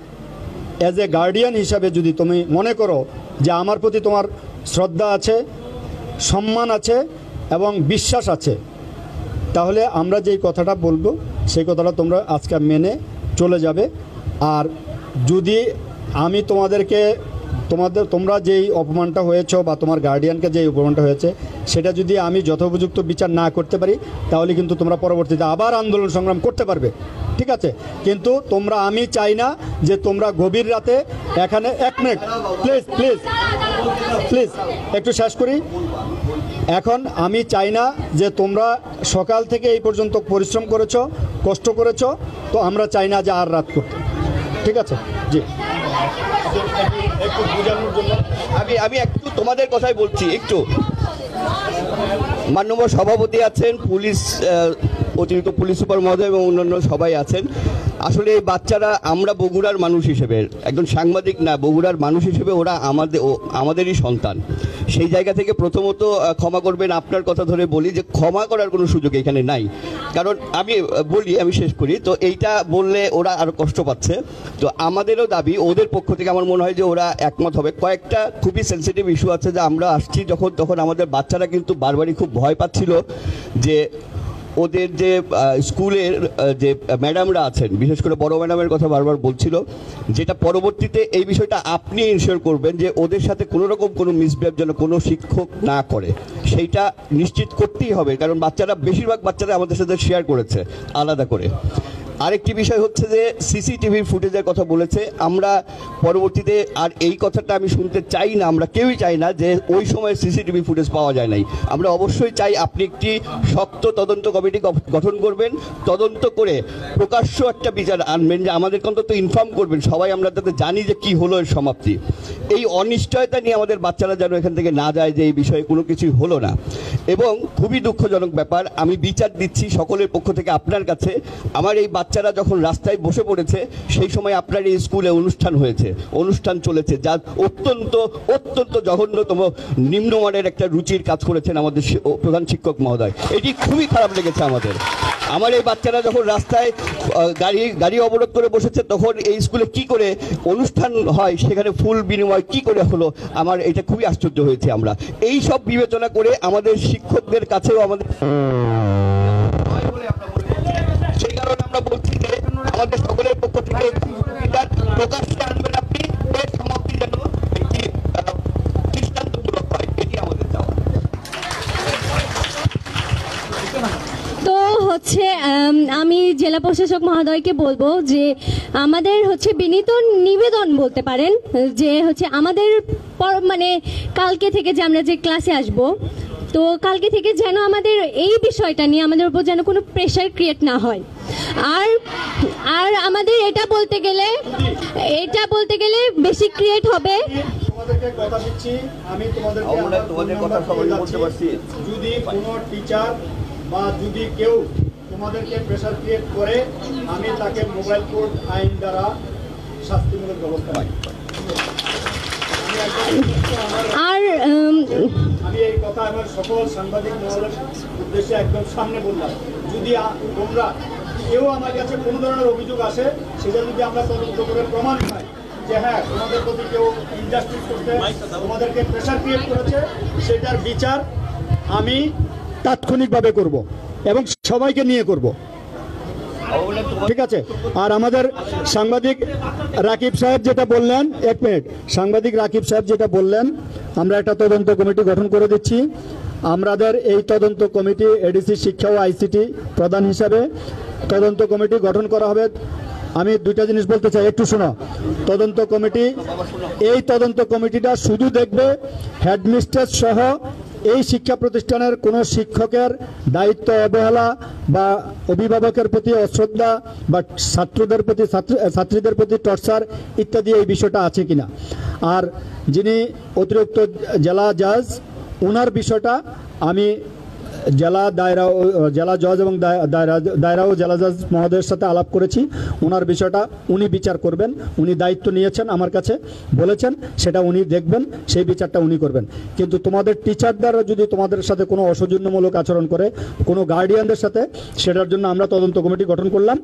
অ্যাজ এ গার্ডিয়ান হিসাবে যদি তুমি মনে করো যে আমার প্রতি তোমার শ্রদ্ধা আছে, সম্মান আছে এবং বিশ্বাস আছে, তাহলে আমরা যেই কথাটা বলবো সেই কথাটা তোমরা আজকে মেনে চলে যাবে। আর যদি আমি তোমরা যেই অপমানটা হয়েছ বা তোমার গার্ডিয়ানকে যেই অপমানটা হয়েছে সেটা যদি আমি যথোপযুক্ত বিচার না করতে পারি, তাহলে কিন্তু তোমরা পরবর্তীতে আবার আন্দোলন সংগ্রাম করতে পারবে, ঠিক আছে? কিন্তু আমি চাই না যে তোমরা গভীর রাতে এখানে, এক মিনিট প্লিজ প্লিজ প্লিজ একটু শেষ করি। এখন আমি চাই না যে তোমরা সকাল থেকে এই পর্যন্ত পরিশ্রম করেছো, কষ্ট করেছো, তো আমরা চাই না যে আর রাত করতে, ঠিক আছে? জি, একটু বোঝানোর জন্য আমি একটু তোমাদের কথাই বলছি। একটু মাননীয় সভাপতি আছেন, পুলিশ অতিরিক্ত পুলিশ সুপার মহোদয় এবং অন্যান্য সবাই আছেন। আসলে এই বাচ্চারা, আমরা বগুড়ার মানুষ হিসেবে, একজন সাংবাদিক না, বগুড়ার মানুষ হিসেবে ওরা আমাদেরই সন্তান। সেই জায়গা থেকে প্রথমত ক্ষমা করবেন, আপনার কথা ধরে বলি যে ক্ষমা করার কোনো সুযোগ এখানে নাই। কারণ আমি শেষ করি, তো এইটা বললে ওরা আরও কষ্ট পাচ্ছে। তো আমাদেরও দাবি, ওদের পক্ষ থেকে আমার মনে হয় যে ওরা একমত হবে। কয়েকটা খুবই সেন্সিটিভ ইস্যু আছে যে আমরা আসছি তখন আমাদের বাচ্চারা কিন্তু বারবারই খুব ভয় পাচ্ছিল যে ওদের যে স্কুলের যে ম্যাডামরা আছেন, বিশেষ করে বড় ম্যাডামের কথা বারবার বলছিল, যেটা পরবর্তীতে এই বিষয়টা আপনি ইনশিওর করবেন যে ওদের সাথে কোনো রকম কোনো মিসবিহেভ যেন কোনো শিক্ষক না করে, সেইটা নিশ্চিত করতেই হবে। কারণ বেশিরভাগ বাচ্চারা আমাদের সাথে শেয়ার করেছে আলাদা করে। আরেকটি বিষয় হচ্ছে যে সিসিটিভির ফুটেজের কথা বলেছে। আমরা পরবর্তীতে আর এই কথাটা আমি শুনতে চাই না, আমরা কেউই চাই না যে ওই সময় সিসিটিভি ফুটেজ পাওয়া যায় নাই। আমরা অবশ্যই চাই আপনি একটি শক্ত তদন্ত কমিটি গঠন করবেন, তদন্ত করে প্রকাশ্য একটা বিচার আনবেন, যে আমাদেরকে অন্তত ইনফর্ম করবেন, সবাই আমরা যাতে জানি যে কি হলো এর সমাপ্তি। এই অনিশ্চয়তা নিয়ে আমাদের বাচ্চারা যেন এখান থেকে না যায় যে এই বিষয়ে কোনো কিছুই হলো না। এবং খুবই দুঃখজনক ব্যাপার, আমি বিচার দিচ্ছি সকলের পক্ষ থেকে আপনার কাছে। আমার এই বাচ্চারা যখন রাস্তায় বসে পড়েছে সেই সময় আপনার এই স্কুলে অনুষ্ঠান চলেছে, যা অত্যন্ত অত্যন্ত জঘন্যতম নিম্নমানের একটা রুচির কাজ করেছেন আমাদের প্রধান শিক্ষক মহোদয়। এটি খুবই খারাপ লেগেছে আমাদের। আমার এই বাচ্চারা যখন রাস্তায় গাড়ি অবরোধ করে বসেছে, তখন এই স্কুলে কি করে অনুষ্ঠান হয়, সেখানে ফুল বিনিময় কি করে হলো, আমার এটা খুবই আশ্চর্য হয়েছে। আমরা এই সব বিবেচনা করে আমাদের শিক্ষকদের কাছেও আমাদের সেই কারণে আমরা বলছি যে আমাদের সকলের পক্ষ থেকে প্রকাশ্যে আনবেন আপনি, এর সমাপ্তি যেন একটি দৃষ্টান্তমূলক হয়, এটি আমাদের চাওয়া। তো হচ্ছে আমি জেলা প্রশাসক মহোদয়কে বলবো যে আমাদের হচ্ছে বিনীত নিবেদন বলতে পারেন, যে হচ্ছে আমাদের মানে কালকে থেকে যে আমরা যে ক্লাসে আসব, তো কালকে থেকে যেন আমাদের এই বিষয়টা নিয়ে আমাদের উপর যেন কোনো প্রেশার ক্রিয়েট না হয়। আর আমাদের এটা বলতে গেলে বেশি ক্রিয়েট হবে। তোমাদেরকে কথা দিচ্ছি, আমি তোমাদের কথা সবাই বলতে পারছি। যদি কোনো টিচার বা যদি কেউ তোমাদেরকে প্রেশার ক্রিয়েট করে, আমি তাকে মোবাইল কোড আইন দ্বারা শাস্তিমূলক ব্যবস্থা নেব। আর আমি এই কথা আমার সকল সাংবাদিক মহলের উদ্দেশ্যে একদম সামনে বললাম, যদি তোমরা কেউ আমার কাছে কোনো ধরনের অভিযোগ আসে, সেটা যদি আমরা তদন্ত করে প্রমাণ পাই যে হ্যাঁ তোমাদের প্রতি কেউ ইনজাস্টিস করতে, তোমাদেরকে প্রেশার ক্রিয়েট করেছে, সেটার বিচার আমি তাৎক্ষণিকভাবে করব এবং সবাইকে নিয়ে করব, ঠিক আছে? আর আমাদের সাংবাদিক রাকিব সাহেব যেটা বললেন, এক মিনিট, সাংবাদিক রাকিব সাহেব যেটা বললেন, আমরা একটা তদন্ত কমিটি গঠন করে দিচ্ছি। আমাদের এই তদন্ত কমিটি এডিসি শিক্ষা ও আইসিটি প্রধান হিসাবে তদন্ত কমিটি গঠন করা হবে। আমি দুইটা জিনিস বলতে চাই, একটু শোনো। এই তদন্ত কমিটিটা শুধু দেখবে হেডমিস্ট্রেস সহ এই শিক্ষা প্রতিষ্ঠানের কোনো শিক্ষকের দায়িত্ব অবহেলা বা অভিভাবকের প্রতি অশ্রদ্ধা বা ছাত্রদের প্রতি ছাত্রীদের প্রতি টর্চার ইত্যাদি এই বিষয়টা আছে কিনা। আর যিনি অতিরিক্ত জেলা জাজ, ওনার বিষয়টা আমি জেলা জজ এবং দায়রা ও জেলা জজ মহোদয়ের সাথে আলাপ করেছি। ওনার বিষয়টা উনি বিচার করবেন, উনি দায়িত্ব নিয়েছেন, আমার কাছে বলেছেন, সেটা উনি দেখবেন, সেই বিচারটা উনি করবেন। কিন্তু তোমাদের টিচাররা যদি তোমাদের সাথে কোনো অসৌজন্যমূলক আচরণ করে, কোনো গার্ডিয়ানদের সাথে, সেটার জন্য আমরা তদন্ত কমিটি গঠন করলাম।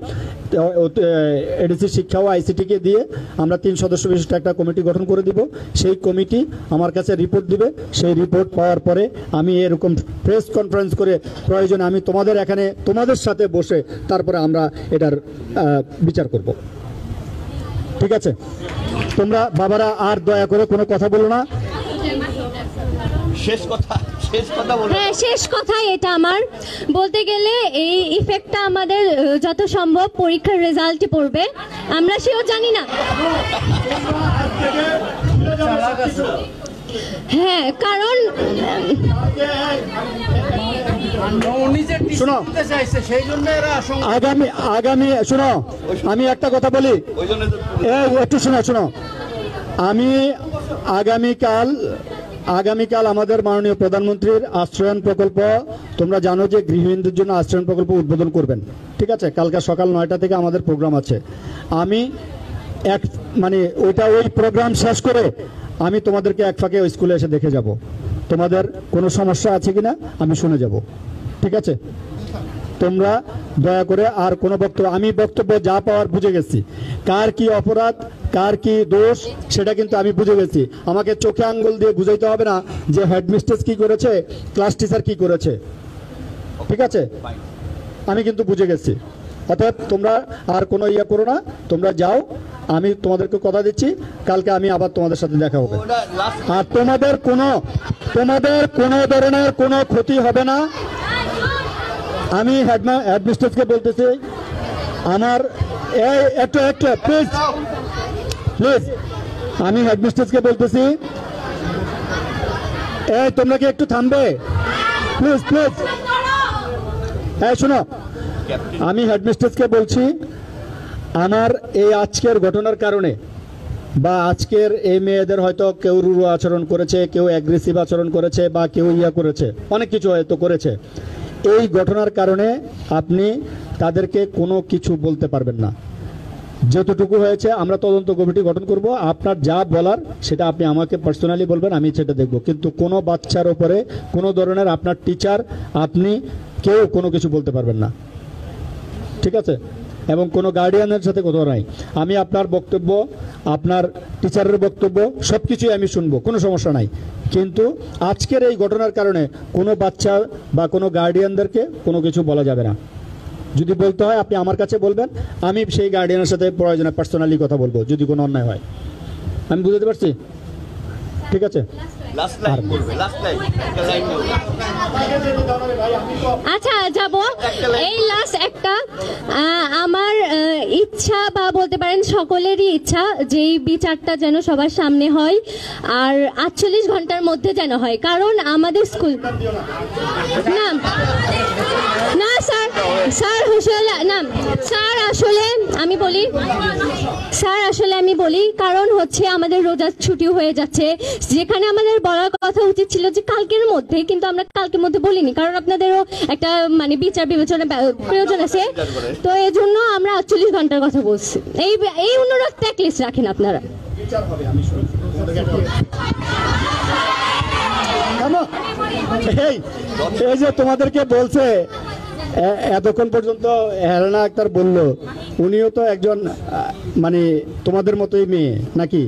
এডিসি শিক্ষা ও আইসিটিকে দিয়ে আমরা 3 সদস্য বিশিষ্ট একটা কমিটি গঠন করে দিব। সেই কমিটি আমার কাছে রিপোর্ট দিবে। সেই রিপোর্ট পাওয়ার পরে আমি এরকম প্রেস কনফারেন্স করে প্রয়োজনে আমি তোমাদের এখানে তোমাদের সাথে বসে তারপরে আমরা এটার বিচার করব। ঠিক আছে? তোমরা বাবারা আর দয়া করে কোনো কথা বলো না। শেষ কথা বলো। হ্যাঁ, শেষ কথা এটা আমার বলতে গেলে এই ইফেক্টটা আমাদের যত সম্ভব পরীক্ষার রেজাল্টে পড়বে, আমরা সেও জানি না। হ্যাঁ, কারণ শোনো, আগামী শোনো, আমি একটা কথা বলি, একটু শোনো। আমি আগামীকাল আমাদের মাননীয় প্রধানমন্ত্রীর আশ্রয়ন প্রকল্প, তোমরা জানো যে গৃহহীনদের জন্য আশ্রয়ন প্রকল্প উদ্বোধন করবেন। ঠিক আছে? কালকে সকাল 9টা থেকে আমাদের প্রোগ্রাম আছে। আমি ওই প্রোগ্রাম শেষ করে আমি তোমাদেরকে এক ফাঁকে ওই স্কুলে এসে দেখে যাব, তোমাদের কোনো সমস্যা আছে কিনা আমি শুনে যাব। ঠিক আছে? তোমরা দয়া করে আর কোনো আমি বক্তব্য যা পাওয়ার বুঝে গেছি, কার কি অপরাধ কার কি দোষ সেটা কিন্তু আমি বুঝে গেছি। আমাকে চোখে আঙ্গুল দিয়ে বুঝাইতে হবে না যে হেডমিস্ট্রেস কি করেছে, ক্লাস টিচার কি করেছে। ঠিক আছে? আমি কিন্তু বুঝে গেছি। অর্থাৎ তোমরা আর কোনো করো না, তোমরা যাও। আমি তোমাদেরকে কথা দিচ্ছি, কালকে আমি আবার তোমাদের সাথে দেখা হবে। আর তোমাদের কোনো ধরনের কোনো ক্ষতি হবে না। আমি হেডমিস্ট্রেসকে বলতেছি, আমার একটু প্লিজ আমি হেডমিস্ট্রেসকে বলতেছি, তোমরা কি একটু থামবে প্লিজ? শোনো, আমি হেডমিস্ট্রেসকে বলছি, আমার এই আজকের ঘটনার কারণে বা আজকের এই মেয়েদের হয়তো কেউ রূঢ় আচরণ করেছে, কেউ অ্যাগ্রেসিভ আচরণ করেছে, বা কেউ করেছে, অনেক কিছু হয়তো করেছে। এই ঘটনার কারণে আপনি তাদেরকে কোনো কিছু বলতে পারবেন না। যতটুকু হয়েছে আমরা তদন্ত কমিটি গঠন করব। আপনার যা বলার সেটা আপনি আমাকে পার্সোনালি বলবেন, আমি সেটা দেখব। কিন্তু কোনো বাচ্চার ওপরে কোনো ধরনের আপনার টিচার, আপনি কেউ কোনো কিছু বলতে পারবেন না। ঠিক আছে? এবং কোনো গার্ডিয়ানের সাথে কথা নাই। আমি আপনার বক্তব্য, আপনার টিচারের বক্তব্য সব কিছুই আমি শুনবো, কোনো সমস্যা নাই। কিন্তু আজকের এই ঘটনার কারণে কোনো বাচ্চা বা কোনো গার্ডিয়ানদেরকে কোনো কিছু বলা যাবে না। যদি বলতে হয় আপনি আমার কাছে বলবেন, আমি সেই গার্ডিয়ানের সাথে প্রয়োজনে পার্সোনালি কথা বলবো যদি কোনো অন্যায় হয়। আমি বুঝতে পারছি? ঠিক আছে? আচ্ছা, যাব এই লাস্ট একটা আমার ইচ্ছা, বা বলতে পারেন সকলেরই ইচ্ছা, যে এই বিচারটা যেন সবার সামনে হয় আর 48 ঘন্টার মধ্যে যেন হয়। কারণ আমাদের স্কুল না স্যার আসলে আমি বলি কারণ হচ্ছে আমাদের রোজার ছুটি হয়ে যাচ্ছে, যেখানে আমাদের বলার কথা উচিত ছিল যে কালকের মধ্যে, কিন্তু আমরা কালকের মধ্যে বলিনি, কারণ আপনাদেরও একটা বিচার বিবেচনা প্রয়োজন আছে। তো এই জন্য আমরা 48 ঘন্টার কথা বলছি। এই অনুরোধ প্র্যাকটিস রাখেন আপনারা। এই যে তোমাদেরকে বলছে এতক্ষণ পর্যন্ত হেলেনা আক্তার বলল, উনিও তো একজন তোমাদের মতোই মেয়ে নাকি?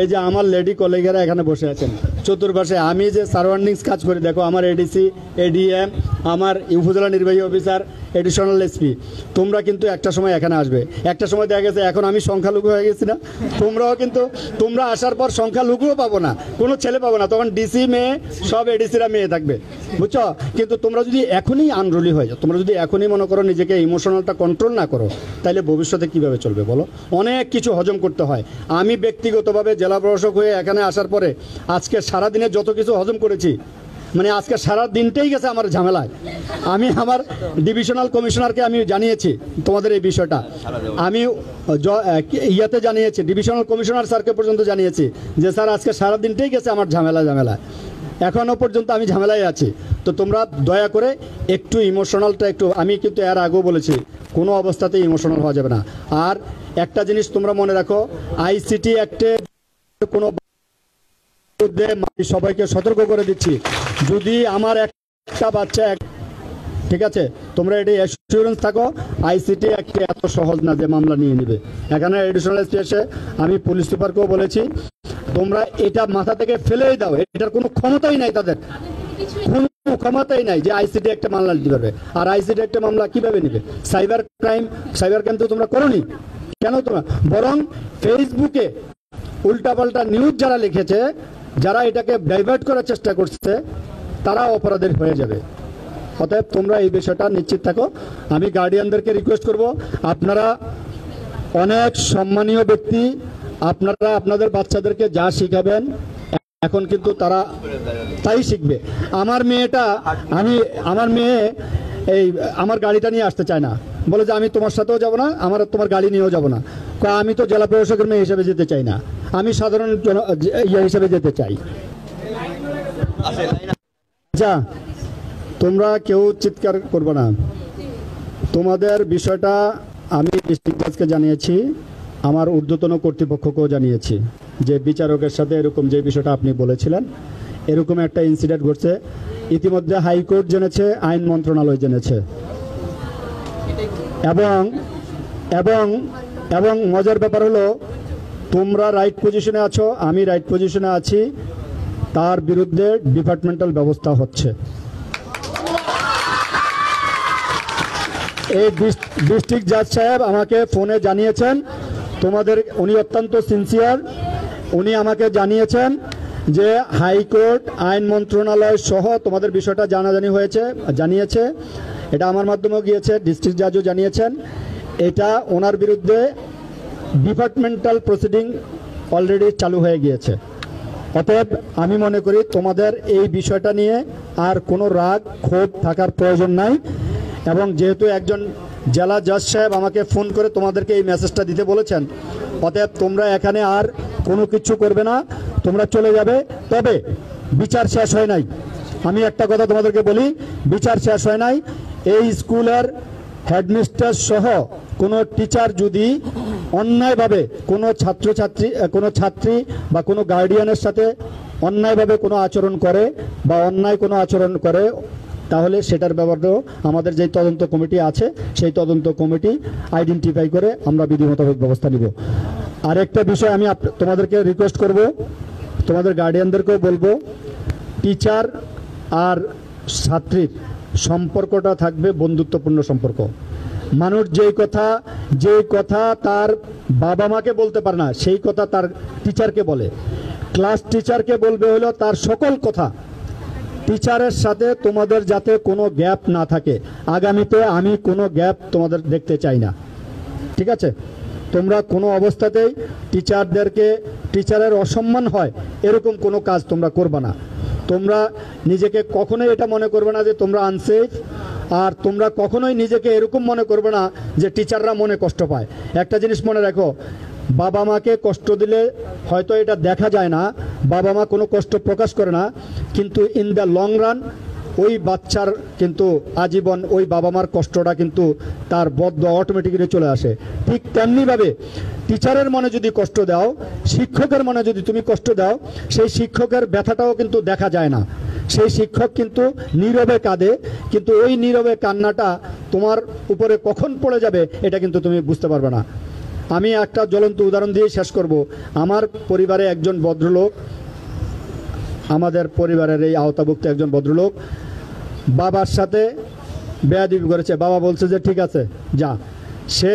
এই যে আমার লেডি কলিগেরা এখানে বসে আছেন চতুর্পাশে, আমি যে সারাউন্ডিংস কাজ করি, দেখো আমার এডিসি, এডিএম, আমার উপজেলা নির্বাহী অফিসার, এডিশনাল এসপি, তোমরা কিন্তু একটা সময় এখানে আসবে। একটা সময় দেখা গেছে এখন আমি সংখ্যালঘু হয়ে গেছি না, তোমরাও কিন্তু তোমরা আসার পর সংখ্যালঘুও পাবো না, কোনো ছেলে পাবো না, তখন ডিসি মেয়ে, সব এডিসিরা মেয়ে থাকবে, বুঝছো? কিন্তু তোমরা যদি এখনই আনরুলি হয়ে যাও, তোমরা যদি এখনই মনে করো নিজেকে ইমোশনালটা কন্ট্রোল না করো, তাহলে ভবিষ্যতে কিভাবে চলবে বলো? অনেক কিছু হজম করতে হয়। আমি ব্যক্তিগতভাবে জেলা প্রশাসক হয়ে এখানে আসার পরে আজকে সারাদিনে যত কিছু হজম করেছি, মানে আজকে সারা দিনটাই গেছে আমার ঝামেলায়। আমি আমার ডিভিশনাল কমিশনারকে আমি জানিয়েছি তোমাদের এই বিষয়টা, আমি ইয়াতে জানিয়েছি, ডিভিশনাল কমিশনার স্যারকে পর্যন্ত জানিয়েছি যে স্যার আজকে সারা দিনটাই গেছে আমার ঝামেলায়, এখনও পর্যন্ত আমি ঝামেলায় আছি। তো তোমরা দয়া করে একটু ইমোশনালটা একটু, আমি কিন্তু এর আগেও বলেছি কোনো অবস্থাতেই ইমোশনাল হওয়া যাবে না। আর একটা জিনিস তোমরা মনে রাখো, আইসিটি অ্যাক্টে কোনো সবাইকে সতর্ক করে দিচ্ছি, যদি আমার একটা বাচ্চা, ঠিক আছে, তোমরা এটি অ্যাসিওরেন্স থাকো, আইসিটি একটা এত সহজ না যে মামলা নিয়ে নেবে। এখানে এডিশনাল এসপি এসে আমি পুলিশ সুপারকেও বলেছি, তোমরা এটা মাথা থেকে ফেলেই দাও, এটার কোনো ক্ষমতাই নাই, তাদের কোনো ক্ষমতাই নাই যে আইসিটি একটা মামলা নিতে পারবে। আর আইসিটি একটা মামলা কিভাবে নেবে? সাইবার ক্রাইম তো তোমরা করোনি কেন? তোমরা বরং ফেসবুকে উল্টাপাল্টা নিউজ যারা লিখেছে, যারা এটাকে ডাইভার্ট করার চেষ্টা করছে, তারা অপরাধী হয়ে যাবে। অতএব তোমরা এই বিষয়টা নিশ্চিত থাকো। আমি গার্ডিয়ানদেরকে রিকোয়েস্ট করব, আপনারা অনেক সম্মানীয় ব্যক্তি, আপনারা আপনাদের বাচ্চাদেরকে যা শিখাবেন এখন কিন্তু তারা তাই শিখবে। আমার মেয়ে এই আমার গাড়িটা নিয়ে আসতে চায় না, বলে যে আমি তোমার সাথেও যাব না, আমার তোমার গাড়ি নিয়েও যাব না। আমি তো জেলা প্রশাসকের মেয়ে হিসেবে যেতে চাই না, আমি সাধারণ হিসেবে যেতে চাই। আচ্ছা, তোমরা কেউ চিৎকার করবে না। তোমাদের বিষয়টা আমি ডিস্ট্রিক্ট জাজকে জানিয়েছি, আমার ঊর্ধ্বতন কর্তৃপক্ষকেও জানিয়েছি যে বিচারকের সাথে এরকম যে বিষয়টা আপনি বলেছিলেন, এরকম একটা ইনসিডেন্ট ঘটছে। ইতিমধ্যে হাইকোর্ট জেনেছে, আইন মন্ত্রণালয় জেনেছে, এবং মজার ব্যাপার হলো তোমরা রাইট পজিশনে আছো, আমি রাইট পজিশনে আছি, তার বিরুদ্ধে ডিপার্টমেন্টাল ব্যবস্থা হচ্ছে। এই ডিস্ট্রিক্ট জাজ সাহেব আমাকে ফোনে জানিয়েছেন, উনি অত্যন্ত সিনসিয়ার, উনি আমাকে জানিয়েছেন যে হাইকোর্ট, আইন মন্ত্রণালয় সহ তোমাদের বিষয়টা জানিয়েছে। এটা আমার মাধ্যমেও গিয়েছে, ডিস্ট্রিক্ট জাজও জানিয়েছেন। এটা ওনার বিরুদ্ধে ডিপার্টমেন্টাল প্রসিডিং অলরেডি চালু হয়ে গিয়েছে। অতএব আমি মনে করি তোমাদের এই বিষয়টা নিয়ে আর কোনো রাগ ক্ষোভ থাকার প্রয়োজন নাই। এবং যেহেতু একজন জেলা জাজ সাহেব আমাকে ফোন করে তোমাদেরকে এই মেসেজটা দিতে বলেছেন, অতএব তোমরা এখানে আর কোনো কিছু করবে না, তোমরা চলে যাবে। তবে বিচার শেষ হয় নাই, আমি একটা কথা তোমাদেরকে বলি, বিচার শেষ হয় নাই। এই স্কুলের হেডমিস্ট্রেস সহ কোনো টিচার যদি অন্যায়ভাবে কোনো ছাত্রী বা কোনো গার্ডিয়ানের সাথে অন্যায়ভাবে কোনো আচরণ করে বা অন্যায় কোনো আচরণ করে, তাহলে সেটার ব্যাপারেও আমাদের যে তদন্ত কমিটি আছে, সেই তদন্ত কমিটি আইডেন্টিফাই করে আমরা বিধি মোতাবেক ব্যবস্থা নিব। আরেকটা বিষয় আমি তোমাদেরকে রিকোয়েস্ট করব, তোমাদের গার্ডিয়ানদেরকেও বলবো, টিচার আর ছাত্রীর সম্পর্কটা থাকবে বন্ধুত্বপূর্ণ সম্পর্ক। মানুষ যেই কথা তার বাবা মাকে বলতে পারে না, সেই কথা তার টিচারকে বলে। ক্লাস টিচারকে বলবে হলো তার সকল কথা। টিচারের সাথে তোমাদের যাতে কোনো গ্যাপ না থাকে, আগামীতে আমি কোনো গ্যাপ তোমাদের দেখতে চাই না, ঠিক আছে? তোমরা কোনো অবস্থাতেই টিচারের অসম্মান হয় এরকম কোনো কাজ তোমরা করবে না। তোমরা নিজেকে কখনোই এটা মনে করবে না যে তোমরা আনসেফ, আর তোমরা কখনোই নিজেকে এরকম মনে করবে না যে টিচাররা মনে কষ্ট পায়। একটা জিনিস মনে রাখো, বাবা মাকে কষ্ট দিলে হয়তো এটা দেখা যায় না, বাবা মা কোনো কষ্ট প্রকাশ করে না, কিন্তু ইন দ্য লং রান ওই বাচ্চার কিন্তু আজীবন ওই বাবা মার কষ্টটা কিন্তু তার বদদোয়া অটোমেটিক্যালি চলে আসে। ঠিক তেমনিভাবে টিচারের মনে যদি কষ্ট দাও, শিক্ষকের মনে যদি তুমি কষ্ট দাও, সেই শিক্ষকের ব্যথাটাও কিন্তু দেখা যায় না। সেই শিক্ষক কিন্তু নীরবে কাঁদে, কিন্তু ওই নীরবে কান্নাটা তোমার উপরে কখন পড়ে যাবে এটা কিন্তু তুমি বুঝতে পারবে না। আমি একটা জ্বলন্ত উদাহরণ দিয়ে শেষ করব। আমার পরিবারে একজন ভদ্রলোক, আমাদের পরিবারের এই আওতাভুক্ত একজন ভদ্রলোক বাবার সাথে বেয়াদবি করেছে। বাবা বলছে যে ঠিক আছে যা। সে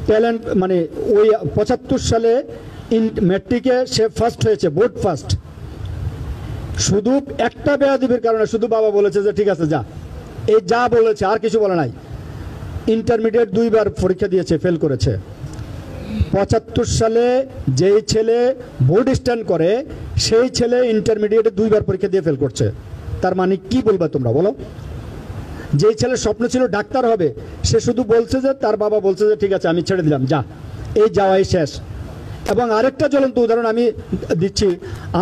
ট্যালেন্ট মানে ওই 75 সালে ম্যাট্রিকে সে ফার্স্ট হয়েছে, বোর্ড ফার্স্ট। শুধু একটা বেয়াদবির কারণে শুধু বাবা বলেছে যে ঠিক আছে যা, এই যা বলেছে, আর কিছু বলে নাই। ইন্টারমিডিয়েট 2 বার পরীক্ষা দিয়েছে, ফেল করেছে। 75 সালে যেই ছেলে বোর্ড স্ট্যান্ড করে সেই ছেলে ইন্টারমিডিয়েটে 2 বার পরীক্ষা দিয়ে ফেল করছে। তার মানে কি বলবে তোমরা বলো? যেই ছেলের স্বপ্ন ছিল ডাক্তার হবে, সে শুধু বলছে যে তার বাবা বলছে যে ঠিক আছে আমি ছেড়ে দিলাম, যা, এই যাওয়াই শেষ। এবং আরেকটা জ্বলন্ত উদাহরণ আমি দিচ্ছি,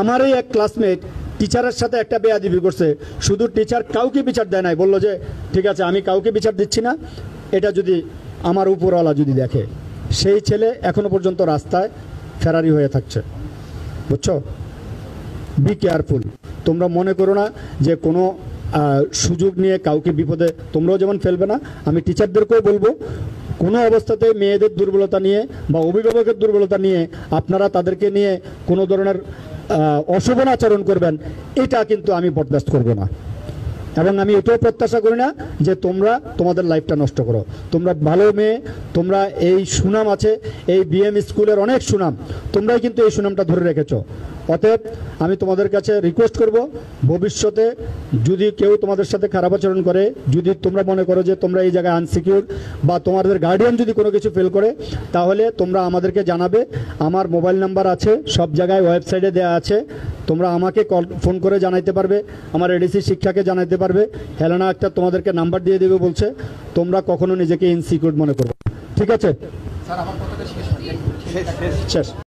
আমারই এক ক্লাসমেট টিচারের সাথে একটা বেয়াদবি করছে, শুধু টিচার কাউকে বিচার দেয় নাই, বললো যে ঠিক আছে আমি কাউকে বিচার দিচ্ছি না, এটা যদি আমার উপরওয়ালা যদি দেখে। সেই ছেলে এখনো পর্যন্ত রাস্তায় ফেরারি হয়ে থাকছে, বুঝছো? Be careful. তোমরা মনে করো না যে কোনো সুযোগ নিয়ে কাউকে বিপদে তোমরাও যেমন ফেলবে না, আমি টিচারদেরকেও বলবো কোনো অবস্থাতে মেয়েদের দুর্বলতা নিয়ে বা অভিভাবকের দুর্বলতা নিয়ে আপনারা তাদেরকে নিয়ে কোনো ধরনের অশোভন আচরণ করবেন, এটা কিন্তু আমি বরদাস্ত করব না। এবং আমি এটাও প্রত্যাশা করি না যে তোমরা তোমাদের লাইফটা নষ্ট করো। তোমরা ভালো মেয়ে, তোমরা এই সুনাম আছে, এই বিএম স্কুলের অনেক সুনাম, তোমরাই কিন্তু এই সুনামটা ধরে রেখেছো। অতএব আমি তোমাদের কাছে রিকোয়েস্ট করব, ভবিষ্যতে যদি কেউ তোমাদের সাথে খারাপ আচরণ করে, যদি তোমরা মনে করো যে তোমরা এই জায়গায় আনসিকিউর বা তোমাদের গার্ডিয়ান যদি কোনো কিছু ফেল করে, তাহলে তোমরা আমাদেরকে জানাবে। আমার মোবাইল নাম্বার আছে, সব জায়গায় ওয়েবসাইটে দেওয়া আছে, তোমরা আমাকে ফোন করে জানাইতে পারবে, আমার এডিসি শিক্ষাকে জানাইতে পারবে। হেলেনা একটা তোমাদেরকে নাম্বার দিয়ে দেবে বলছে, তোমরা কখনো নিজেকে ইনসিকিউর মনে করবে, ঠিক আছে? শেষ।